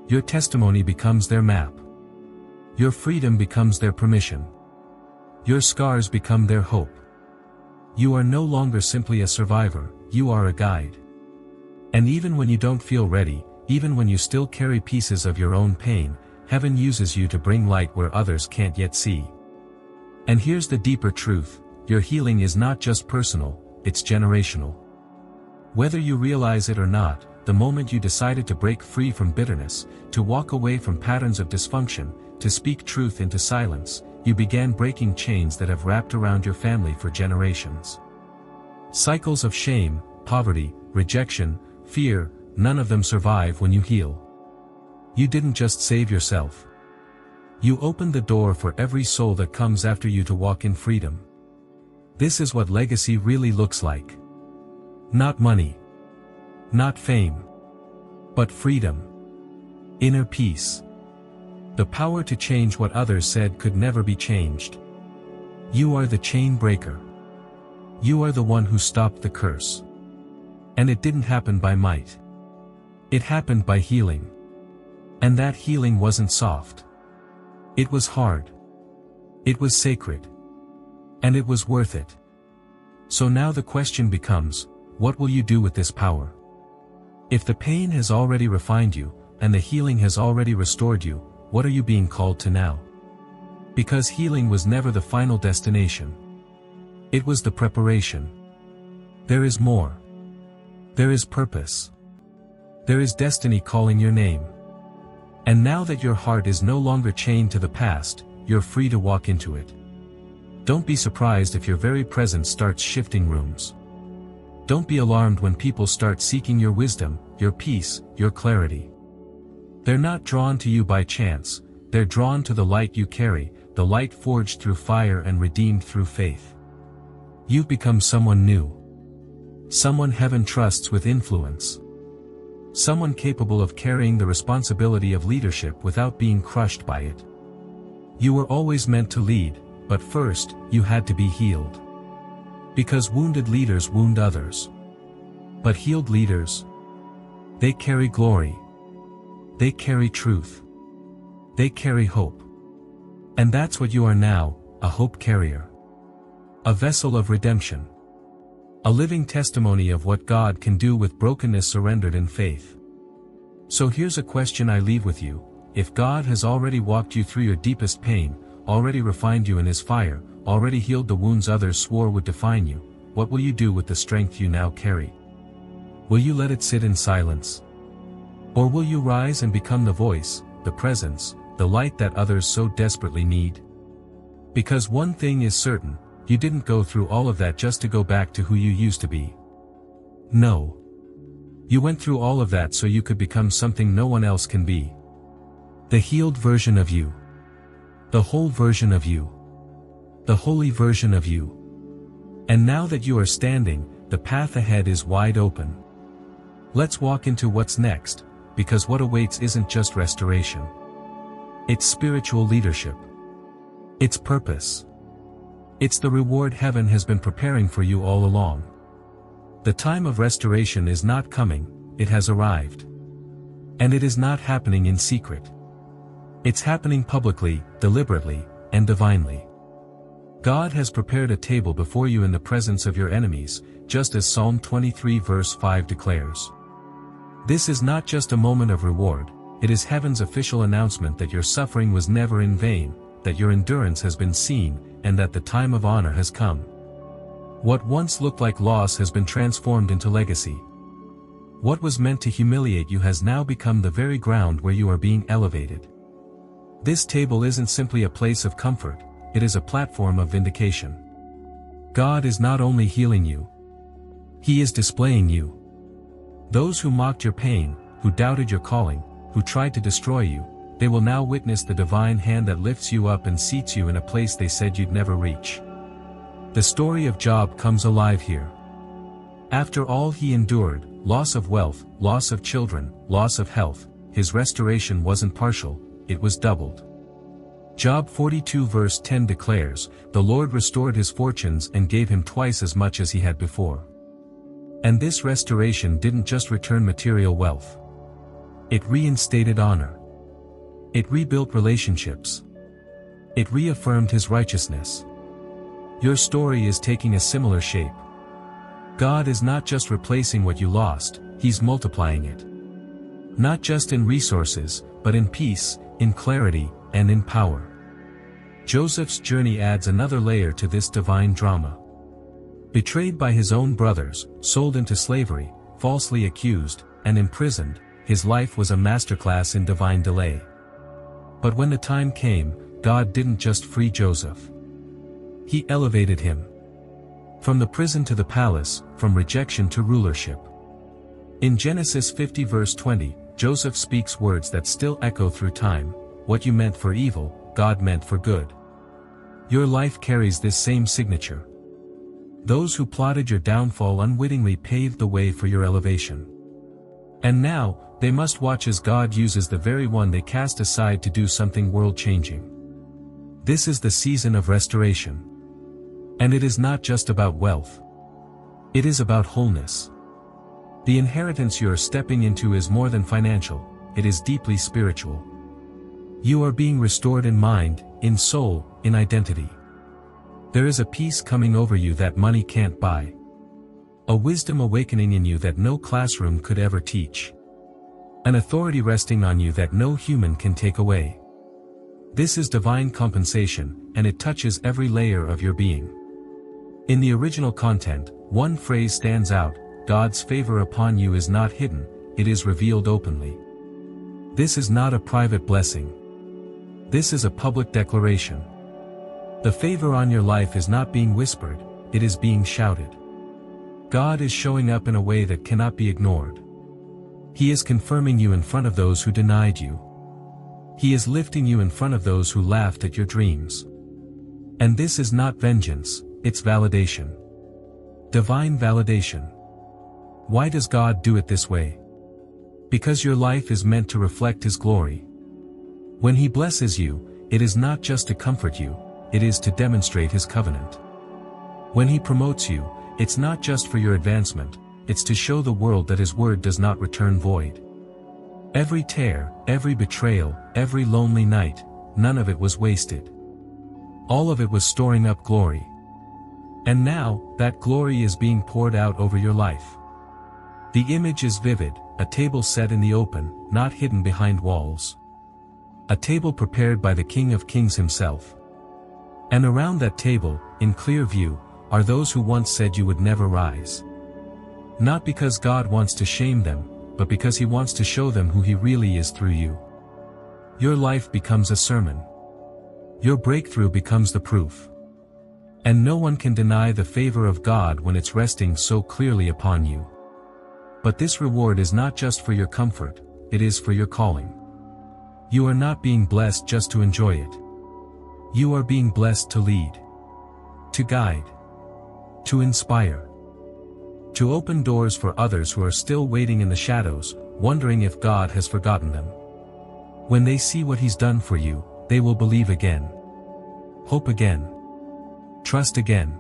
Your testimony becomes their map. Your freedom becomes their permission. Your scars become their hope. You are no longer simply a survivor, you are a guide. And even when you don't feel ready, even when you still carry pieces of your own pain, heaven uses you to bring light where others can't yet see. And here's the deeper truth, your healing is not just personal, it's generational. Whether you realize it or not, the moment you decided to break free from bitterness, to walk away from patterns of dysfunction, to speak truth into silence, you began breaking chains that have wrapped around your family for generations. Cycles of shame, poverty, rejection, fear, none of them survive when you heal. You didn't just save yourself. You opened the door for every soul that comes after you to walk in freedom. This is what legacy really looks like. Not money. Not fame. But freedom. Inner peace. The power to change what others said could never be changed. You are the chain breaker. You are the one who stopped the curse. And it didn't happen by might. It happened by healing. And that healing wasn't soft. It was hard. It was sacred. And it was worth it. So now the question becomes, what will you do with this power? If the pain has already refined you, and the healing has already restored you, what are you being called to now? Because healing was never the final destination. It was the preparation. There is more. There is purpose. There is destiny calling your name. And now that your heart is no longer chained to the past, you're free to walk into it. Don't be surprised if your very presence starts shifting rooms. Don't be alarmed when people start seeking your wisdom, your peace, your clarity. They're not drawn to you by chance, they're drawn to the light you carry, the light forged through fire and redeemed through faith. You've become someone new. Someone heaven trusts with influence. Someone capable of carrying the responsibility of leadership without being crushed by it. You were always meant to lead, but first, you had to be healed. Because wounded leaders wound others. But healed leaders, they carry glory. They carry truth. They carry hope. And that's what you are now, a hope carrier. A vessel of redemption. A living testimony of what God can do with brokenness surrendered in faith. So here's a question I leave with you. If God has already walked you through your deepest pain, already refined you in His fire, already healed the wounds others swore would define you, what will you do with the strength you now carry? Will you let it sit in silence? Or will you rise and become the voice, the presence, the light that others so desperately need? Because one thing is certain, you didn't go through all of that just to go back to who you used to be. No. You went through all of that so you could become something no one else can be. The healed version of you. The whole version of you. The holy version of you. And now that you are standing, the path ahead is wide open. Let's walk into what's next, because what awaits isn't just restoration. It's spiritual leadership. It's purpose. It's the reward heaven has been preparing for you all along. The time of restoration is not coming, it has arrived. And it is not happening in secret. It's happening publicly, deliberately, and divinely. God has prepared a table before you in the presence of your enemies, just as Psalm 23 verse 5 declares. This is not just a moment of reward, it is heaven's official announcement that your suffering was never in vain, that your endurance has been seen, and that the time of honor has come. What once looked like loss has been transformed into legacy. What was meant to humiliate you has now become the very ground where you are being elevated. This table isn't simply a place of comfort, it is a platform of vindication. God is not only healing you, He is displaying you. Those who mocked your pain, who doubted your calling, who tried to destroy you, they will now witness the divine hand that lifts you up and seats you in a place they said you'd never reach. The story of Job comes alive here. After all he endured, loss of wealth, loss of children, loss of health, his restoration wasn't partial, it was doubled. Job 42 verse 10 declares, "The Lord restored his fortunes and gave him twice as much as he had before." And this restoration didn't just return material wealth. It reinstated honor. It rebuilt relationships. It reaffirmed his righteousness. Your story is taking a similar shape. God is not just replacing what you lost, He's multiplying it. Not just in resources, but in peace, in clarity, and in power. Joseph's journey adds another layer to this divine drama. Betrayed by his own brothers, sold into slavery, falsely accused, and imprisoned, his life was a masterclass in divine delay. But when the time came, God didn't just free Joseph. He elevated him. From the prison to the palace, from rejection to rulership. In Genesis 50 verse 20, Joseph speaks words that still echo through time, "What you meant for evil, God meant for good." Your life carries this same signature. Those who plotted your downfall unwittingly paved the way for your elevation. And now, they must watch as God uses the very one they cast aside to do something world-changing. This is the season of restoration. And it is not just about wealth. It is about wholeness. The inheritance you are stepping into is more than financial, it is deeply spiritual. You are being restored in mind, in soul, in identity. There is a peace coming over you that money can't buy. A wisdom awakening in you that no classroom could ever teach. An authority resting on you that no human can take away. This is divine compensation, and it touches every layer of your being. In the original content, one phrase stands out: God's favor upon you is not hidden, it is revealed openly. This is not a private blessing. This is a public declaration. The favor on your life is not being whispered, it is being shouted. God is showing up in a way that cannot be ignored. He is confirming you in front of those who denied you. He is lifting you in front of those who laughed at your dreams. And this is not vengeance, it's validation. Divine validation. Why does God do it this way? Because your life is meant to reflect His glory. When He blesses you, it is not just to comfort you, it is to demonstrate His covenant. When He promotes you, it's not just for your advancement, it's to show the world that His word does not return void. Every tear, every betrayal, every lonely night, none of it was wasted. All of it was storing up glory. And now, that glory is being poured out over your life. The image is vivid, a table set in the open, not hidden behind walls. A table prepared by the King of Kings Himself. And around that table, in clear view, are those who once said you would never rise. Not because God wants to shame them, but because He wants to show them who He really is through you. Your life becomes a sermon. Your breakthrough becomes the proof. And no one can deny the favor of God when it's resting so clearly upon you. But this reward is not just for your comfort, it is for your calling. You are not being blessed just to enjoy it. You are being blessed to lead, to guide, to inspire, to open doors for others who are still waiting in the shadows, wondering if God has forgotten them. When they see what He's done for you, they will believe again, hope again, trust again.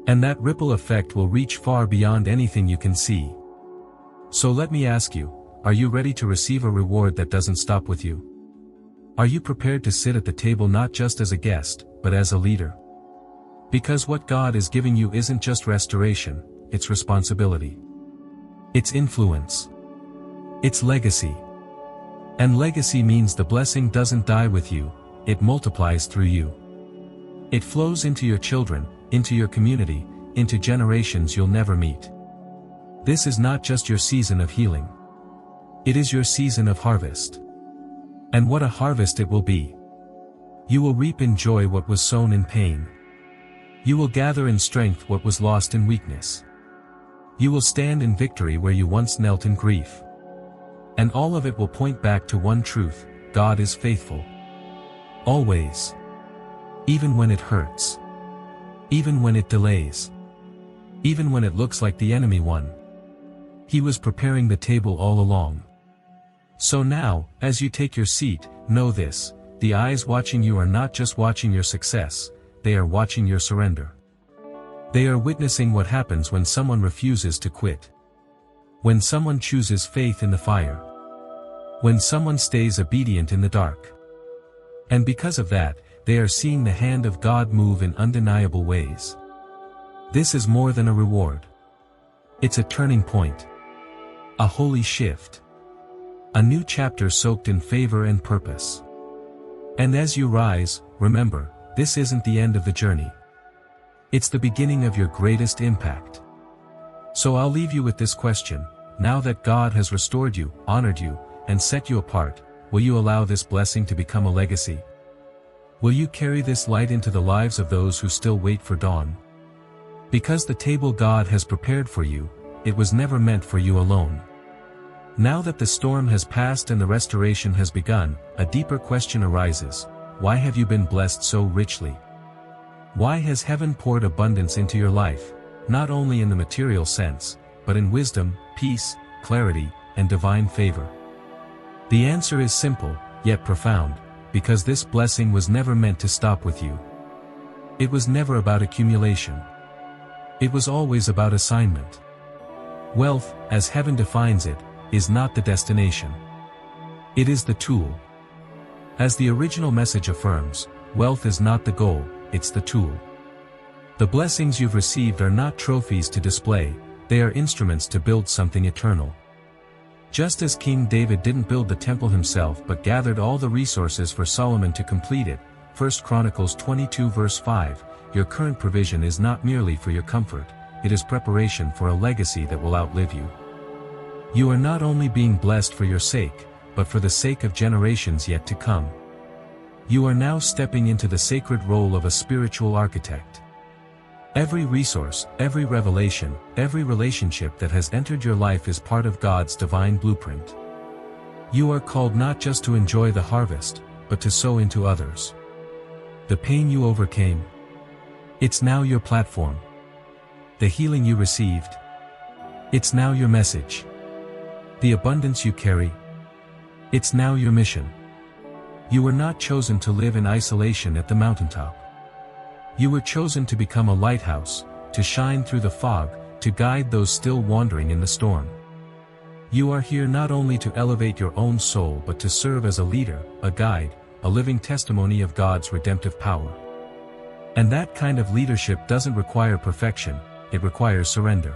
And that ripple effect will reach far beyond anything you can see. So let me ask you, are you ready to receive a reward that doesn't stop with you? Are you prepared to sit at the table not just as a guest, but as a leader? Because what God is giving you isn't just restoration, it's responsibility. It's influence. It's legacy. And legacy means the blessing doesn't die with you, it multiplies through you. It flows into your children, into your community, into generations you'll never meet. This is not just your season of healing. It is your season of harvest. And what a harvest it will be. You will reap in joy what was sown in pain. You will gather in strength what was lost in weakness. You will stand in victory where you once knelt in grief. And all of it will point back to one truth: God is faithful. Always. Even when it hurts. Even when it delays. Even when it looks like the enemy won. He was preparing the table all along. So now, as you take your seat, know this: the eyes watching you are not just watching your success, they are watching your surrender. They are witnessing what happens when someone refuses to quit. When someone chooses faith in the fire. When someone stays obedient in the dark. And because of that, they are seeing the hand of God move in undeniable ways. This is more than a reward. It's a turning point. A holy shift. A new chapter soaked in favor and purpose. And as you rise, remember, this isn't the end of the journey. It's the beginning of your greatest impact. So I'll leave you with this question: now that God has restored you, honored you, and set you apart, will you allow this blessing to become a legacy? Will you carry this light into the lives of those who still wait for dawn? Because the table God has prepared for you, it was never meant for you alone. Now that the storm has passed and the restoration has begun, a deeper question arises: why have you been blessed so richly? Why has heaven poured abundance into your life, not only in the material sense, but in wisdom, peace, clarity, and divine favor? The answer is simple, yet profound: because this blessing was never meant to stop with you. It was never about accumulation. It was always about assignment. Wealth, as heaven defines it, is not the destination. It is the tool. As the original message affirms, wealth is not the goal, it's the tool. The blessings you've received are not trophies to display, they are instruments to build something eternal. Just as King David didn't build the temple himself but gathered all the resources for Solomon to complete it, 1 Chronicles 22 verse 5, your current provision is not merely for your comfort, it is preparation for a legacy that will outlive you. You are not only being blessed for your sake, but for the sake of generations yet to come. You are now stepping into the sacred role of a spiritual architect. Every resource, every revelation, every relationship that has entered your life is part of God's divine blueprint. You are called not just to enjoy the harvest, but to sow into others. The pain you overcame, it's now your platform. The healing you received, it's now your message. The abundance you carry, it's now your mission. You were not chosen to live in isolation at the mountaintop. You were chosen to become a lighthouse, to shine through the fog, to guide those still wandering in the storm. You are here not only to elevate your own soul but to serve as a leader, a guide, a living testimony of God's redemptive power. And that kind of leadership doesn't require perfection, it requires surrender.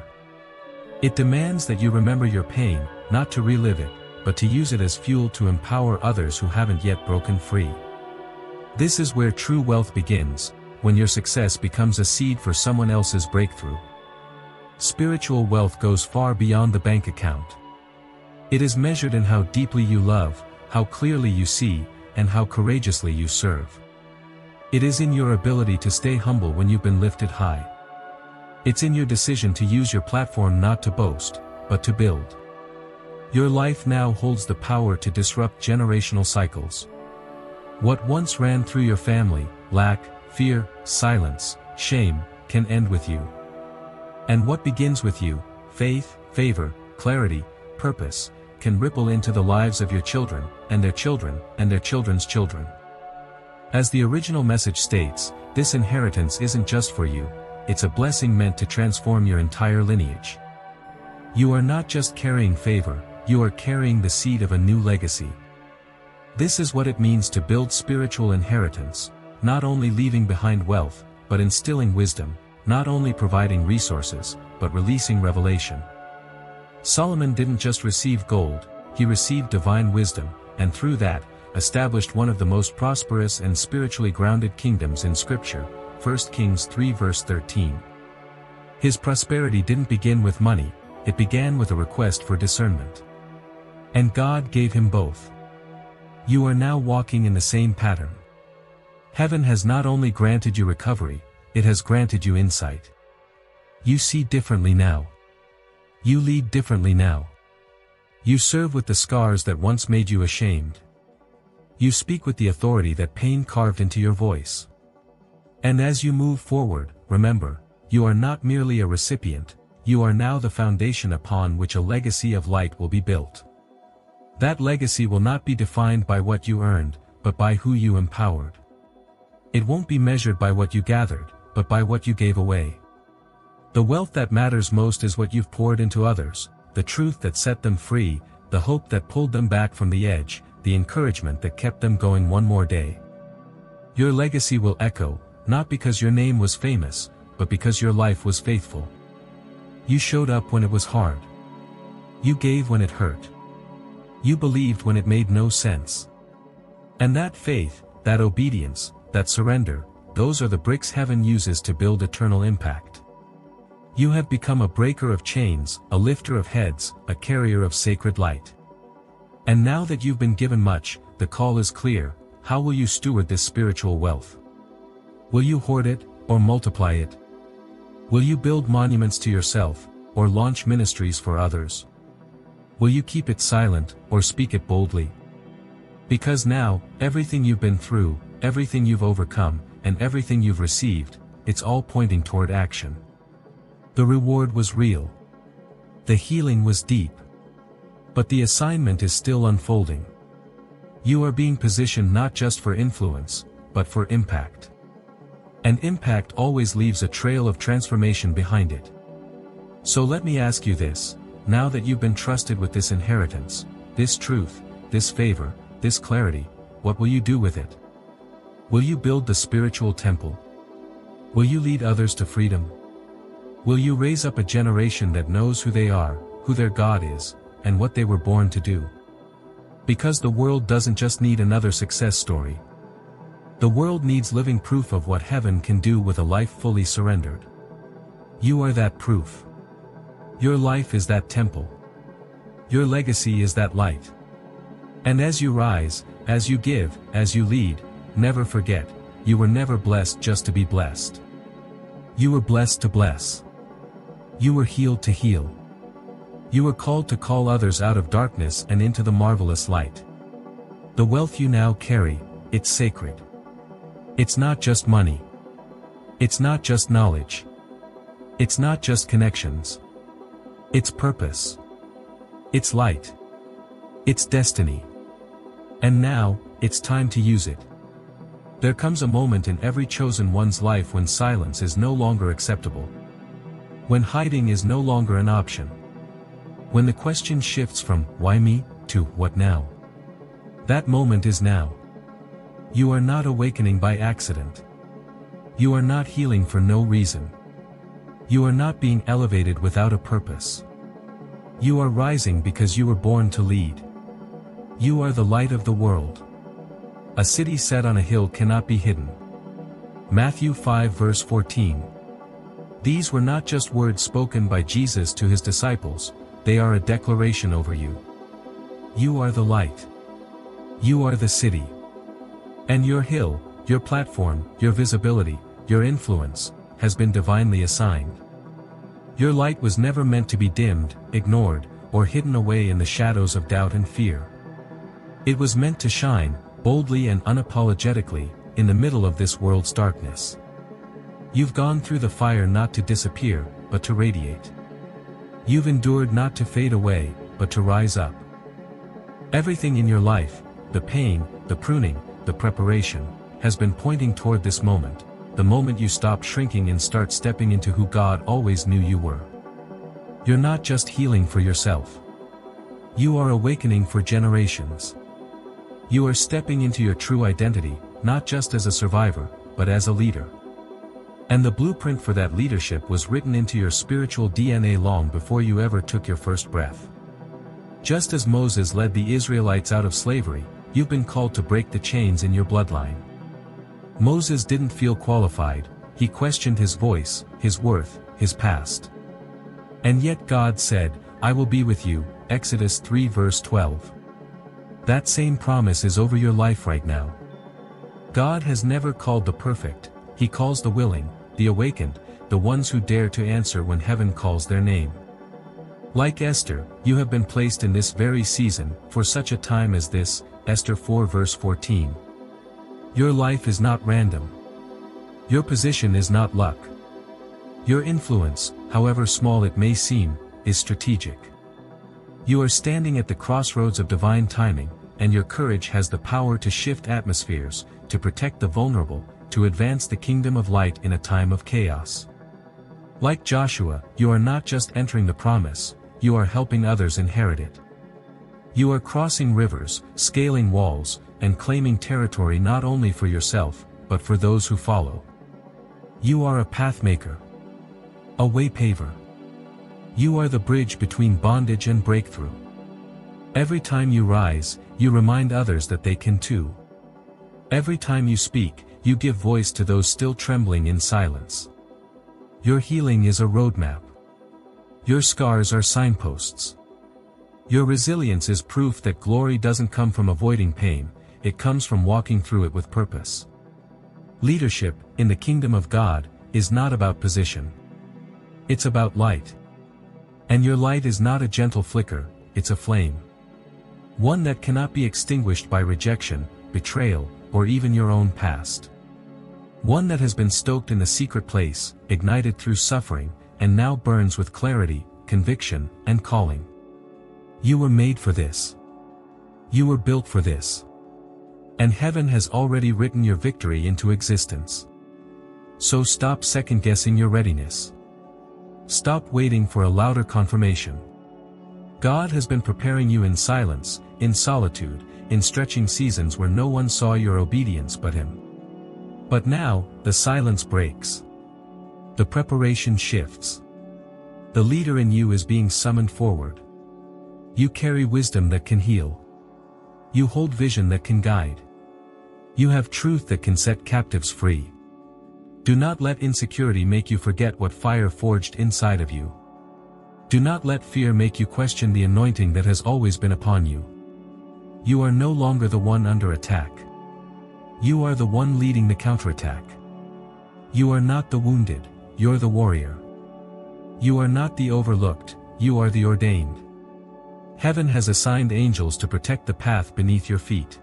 It demands that you remember your pain, not to relive it, but to use it as fuel to empower others who haven't yet broken free. This is where true wealth begins, when your success becomes a seed for someone else's breakthrough. Spiritual wealth goes far beyond the bank account. It is measured in how deeply you love, how clearly you see, and how courageously you serve. It is in your ability to stay humble when you've been lifted high. It's in your decision to use your platform not to boast, but to build. Your life now holds the power to disrupt generational cycles. What once ran through your family, lack, fear, silence, shame, can end with you. And what begins with you, faith, favor, clarity, purpose, can ripple into the lives of your children, and their children, and their children's children. As the original message states, this inheritance isn't just for you, it's a blessing meant to transform your entire lineage. You are not just carrying favor, you are carrying the seed of a new legacy. This is what it means to build spiritual inheritance, not only leaving behind wealth, but instilling wisdom, not only providing resources, but releasing revelation. Solomon didn't just receive gold, he received divine wisdom, and through that, established one of the most prosperous and spiritually grounded kingdoms in Scripture, 1 Kings 3 verse 13. His prosperity didn't begin with money, it began with a request for discernment. And God gave him both. You are now walking in the same pattern. Heaven has not only granted you recovery, it has granted you insight. You see differently now. You lead differently now. You serve with the scars that once made you ashamed. You speak with the authority that pain carved into your voice. And as you move forward, remember, you are not merely a recipient, you are now the foundation upon which a legacy of light will be built. That legacy will not be defined by what you earned, but by who you empowered. It won't be measured by what you gathered, but by what you gave away. The wealth that matters most is what you've poured into others, the truth that set them free, the hope that pulled them back from the edge, the encouragement that kept them going one more day. Your legacy will echo, not because your name was famous, but because your life was faithful. You showed up when it was hard. You gave when it hurt. You believed when it made no sense. And that faith, that obedience, that surrender, those are the bricks heaven uses to build eternal impact. You have become a breaker of chains, a lifter of heads, a carrier of sacred light. And now that you've been given much, the call is clear: how will you steward this spiritual wealth? Will you hoard it, or multiply it? Will you build monuments to yourself, or launch ministries for others? Will you keep it silent, or speak it boldly? Because now, everything you've been through, everything you've overcome, and everything you've received, it's all pointing toward action. The reward was real. The healing was deep. But the assignment is still unfolding. You are being positioned not just for influence, but for impact. And impact always leaves a trail of transformation behind it. So let me ask you this, now that you've been trusted with this inheritance, this truth, this favor, this clarity, what will you do with it? Will you build the spiritual temple? Will you lead others to freedom? Will you raise up a generation that knows who they are, who their God is, and what they were born to do? Because the world doesn't just need another success story. The world needs living proof of what heaven can do with a life fully surrendered. You are that proof. Your life is that temple. Your legacy is that light. And as you rise, as you give, as you lead, never forget, you were never blessed just to be blessed. You were blessed to bless. You were healed to heal. You were called to call others out of darkness and into the marvelous light. The wealth you now carry, it's sacred. It's not just money. It's not just knowledge. It's not just connections. It's purpose. It's light. It's destiny. And now, it's time to use it. There comes a moment in every chosen one's life when silence is no longer acceptable. When hiding is no longer an option. When the question shifts from, why me, to, what now? That moment is now. You are not awakening by accident. You are not healing for no reason. You are not being elevated without a purpose. You are rising because you were born to lead. You are the light of the world. A city set on a hill cannot be hidden. Matthew 5 verse 14. These were not just words spoken by Jesus to his disciples, they are a declaration over you. You are the light. You are the city. And your hill, your platform, your visibility, your influence, has been divinely assigned. Your light was never meant to be dimmed, ignored, or hidden away in the shadows of doubt and fear. It was meant to shine, boldly and unapologetically, in the middle of this world's darkness. You've gone through the fire not to disappear, but to radiate. You've endured not to fade away, but to rise up. Everything in your life, the pain, the pruning, the preparation, has been pointing toward this moment, the moment you stop shrinking and start stepping into who God always knew you were. You're not just healing for yourself. You are awakening for generations. You are stepping into your true identity, not just as a survivor, but as a leader. And the blueprint for that leadership was written into your spiritual DNA long before you ever took your first breath. Just as Moses led the Israelites out of slavery, you've been called to break the chains in your bloodline. Moses didn't feel qualified, he questioned his voice, his worth, his past. And yet God said, I will be with you, Exodus 3 verse 12. That same promise is over your life right now. God has never called the perfect, he calls the willing, the awakened, the ones who dare to answer when heaven calls their name. Like Esther, you have been placed in this very season, for such a time as this, Esther 4 verse 14. Your life is not random. Your position is not luck. Your influence, however small it may seem, is strategic. You are standing at the crossroads of divine timing, and your courage has the power to shift atmospheres, to protect the vulnerable, to advance the kingdom of light in a time of chaos. Like Joshua, you are not just entering the promise, you are helping others inherit it. You are crossing rivers, scaling walls, and claiming territory not only for yourself, but for those who follow. You are a pathmaker. A waypaver. You are the bridge between bondage and breakthrough. Every time you rise, you remind others that they can too. Every time you speak, you give voice to those still trembling in silence. Your healing is a roadmap. Your scars are signposts. Your resilience is proof that glory doesn't come from avoiding pain, it comes from walking through it with purpose. Leadership, in the kingdom of God, is not about position. It's about light. And your light is not a gentle flicker, it's a flame. One that cannot be extinguished by rejection, betrayal, or even your own past. One that has been stoked in the secret place, ignited through suffering, and now burns with clarity, conviction, and calling. You were made for this. You were built for this. And heaven has already written your victory into existence. So stop second-guessing your readiness. Stop waiting for a louder confirmation. God has been preparing you in silence, in solitude, in stretching seasons where no one saw your obedience but Him. But now, the silence breaks. The preparation shifts. The leader in you is being summoned forward. You carry wisdom that can heal. You hold vision that can guide. You have truth that can set captives free. Do not let insecurity make you forget what fire forged inside of you. Do not let fear make you question the anointing that has always been upon you. You are no longer the one under attack. You are the one leading the counterattack. You are not the wounded, you're the warrior. You are not the overlooked, you are the ordained. Heaven has assigned angels to protect the path beneath your feet.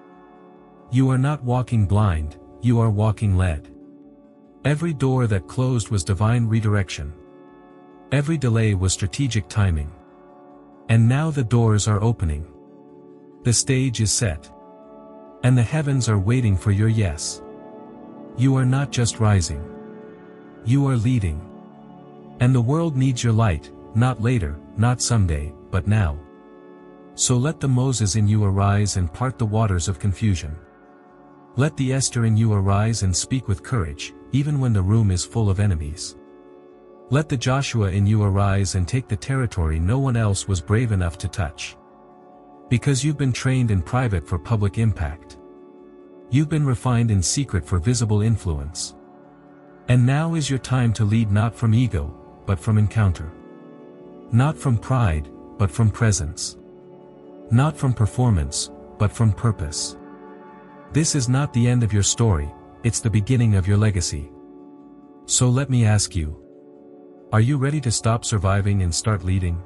You are not walking blind, you are walking led. Every door that closed was divine redirection. Every delay was strategic timing. And now the doors are opening. The stage is set. And the heavens are waiting for your yes. You are not just rising. You are leading. And the world needs your light, not later, not someday, but now. So let the Moses in you arise and part the waters of confusion. Let the Esther in you arise and speak with courage, even when the room is full of enemies. Let the Joshua in you arise and take the territory no one else was brave enough to touch. Because you've been trained in private for public impact. You've been refined in secret for visible influence. And now is your time to lead, not from ego, but from encounter. Not from pride, but from presence. Not from performance, but from purpose. This is not the end of your story, it's the beginning of your legacy. So let me ask you. Are you ready to stop surviving and start leading?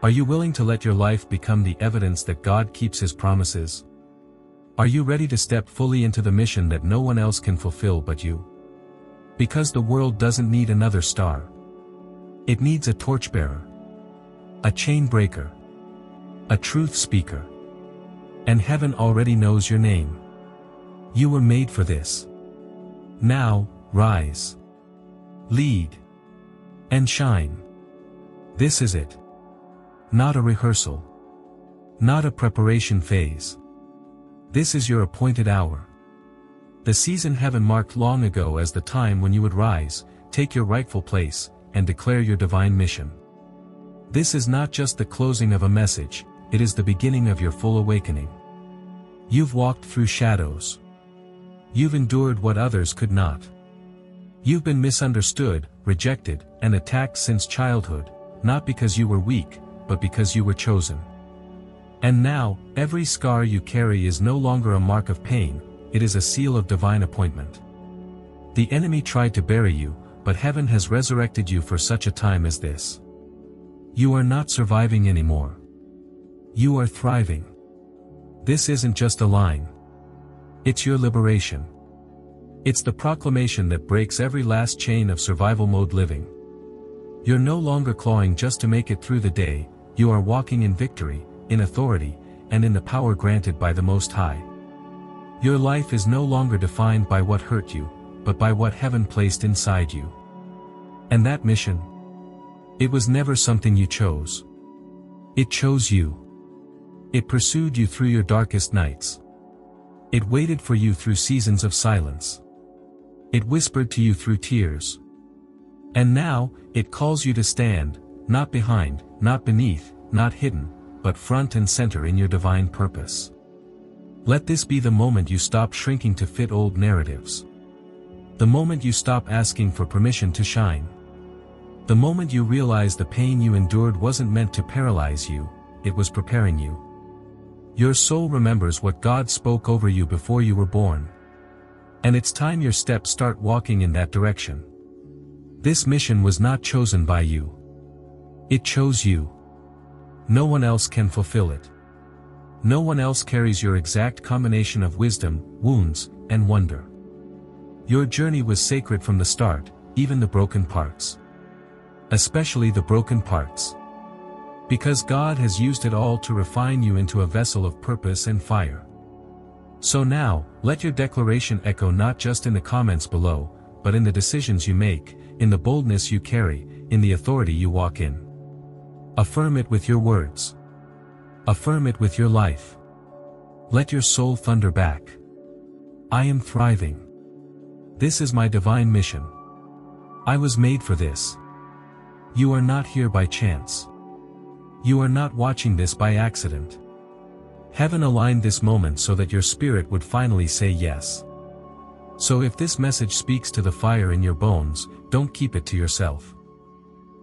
Are you willing to let your life become the evidence that God keeps His promises? Are you ready to step fully into the mission that no one else can fulfill but you? Because the world doesn't need another star. It needs a torchbearer. A chain breaker. A truth speaker. And heaven already knows your name. You were made for this. Now, rise. Lead. And shine. This is it. Not a rehearsal. Not a preparation phase. This is your appointed hour. The season heaven marked long ago as the time when you would rise, take your rightful place, and declare your divine mission. This is not just the closing of a message, it is the beginning of your full awakening. You've walked through shadows. You've endured what others could not. You've been misunderstood, rejected, and attacked since childhood, not because you were weak, but because you were chosen. And now, every scar you carry is no longer a mark of pain, it is a seal of divine appointment. The enemy tried to bury you, but heaven has resurrected you for such a time as this. You are not surviving anymore. You are thriving. This isn't just a line. It's your liberation. It's the proclamation that breaks every last chain of survival mode living. You're no longer clawing just to make it through the day, you are walking in victory, in authority, and in the power granted by the Most High. Your life is no longer defined by what hurt you, but by what heaven placed inside you. And that mission? It was never something you chose. It chose you. It pursued you through your darkest nights. It waited for you through seasons of silence. It whispered to you through tears. And now, it calls you to stand, not behind, not beneath, not hidden, but front and center in your divine purpose. Let this be the moment you stop shrinking to fit old narratives. The moment you stop asking for permission to shine. The moment you realize the pain you endured wasn't meant to paralyze you, it was preparing you. Your soul remembers what God spoke over you before you were born. And it's time your steps start walking in that direction. This mission was not chosen by you. It chose you. No one else can fulfill it. No one else carries your exact combination of wisdom, wounds, and wonder. Your journey was sacred from the start, even the broken parts. Especially the broken parts. Because God has used it all to refine you into a vessel of purpose and fire. So now, let your declaration echo not just in the comments below, but in the decisions you make, in the boldness you carry, in the authority you walk in. Affirm it with your words. Affirm it with your life. Let your soul thunder back. I am thriving. This is my divine mission. I was made for this. You are not here by chance. You are not watching this by accident. Heaven aligned this moment so that your spirit would finally say yes. So if this message speaks to the fire in your bones, don't keep it to yourself.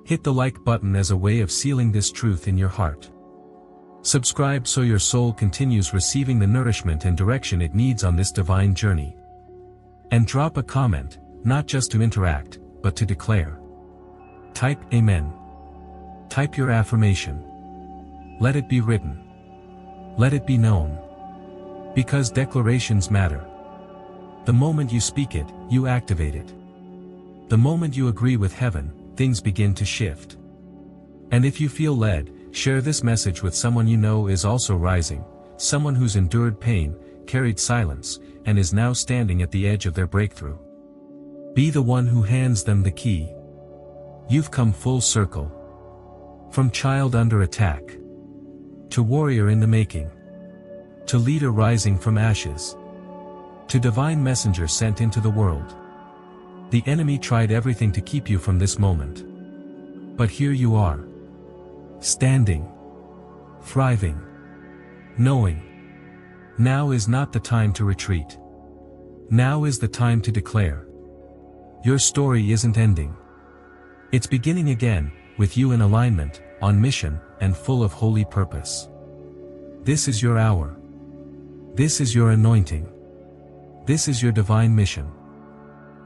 Hit the like button as a way of sealing this truth in your heart. Subscribe so your soul continues receiving the nourishment and direction it needs on this divine journey. And drop a comment, not just to interact, but to declare. Type Amen. Type your affirmation. Let it be written. Let it be known. Because declarations matter. The moment you speak it, you activate it. The moment you agree with heaven, things begin to shift. And if you feel led, share this message with someone you know is also rising, someone who's endured pain, carried silence, and is now standing at the edge of their breakthrough. Be the one who hands them the key. You've come full circle. From child under attack, to warrior in the making, to leader rising from ashes, to divine messenger sent into the world. The enemy tried everything to keep you from this moment. But here you are. Standing. Thriving. Knowing. Now is not the time to retreat. Now is the time to declare. Your story isn't ending. It's beginning again, with you in alignment, on mission, and full of holy purpose. This is your hour. This is your anointing. This is your divine mission.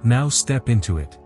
Now step into it.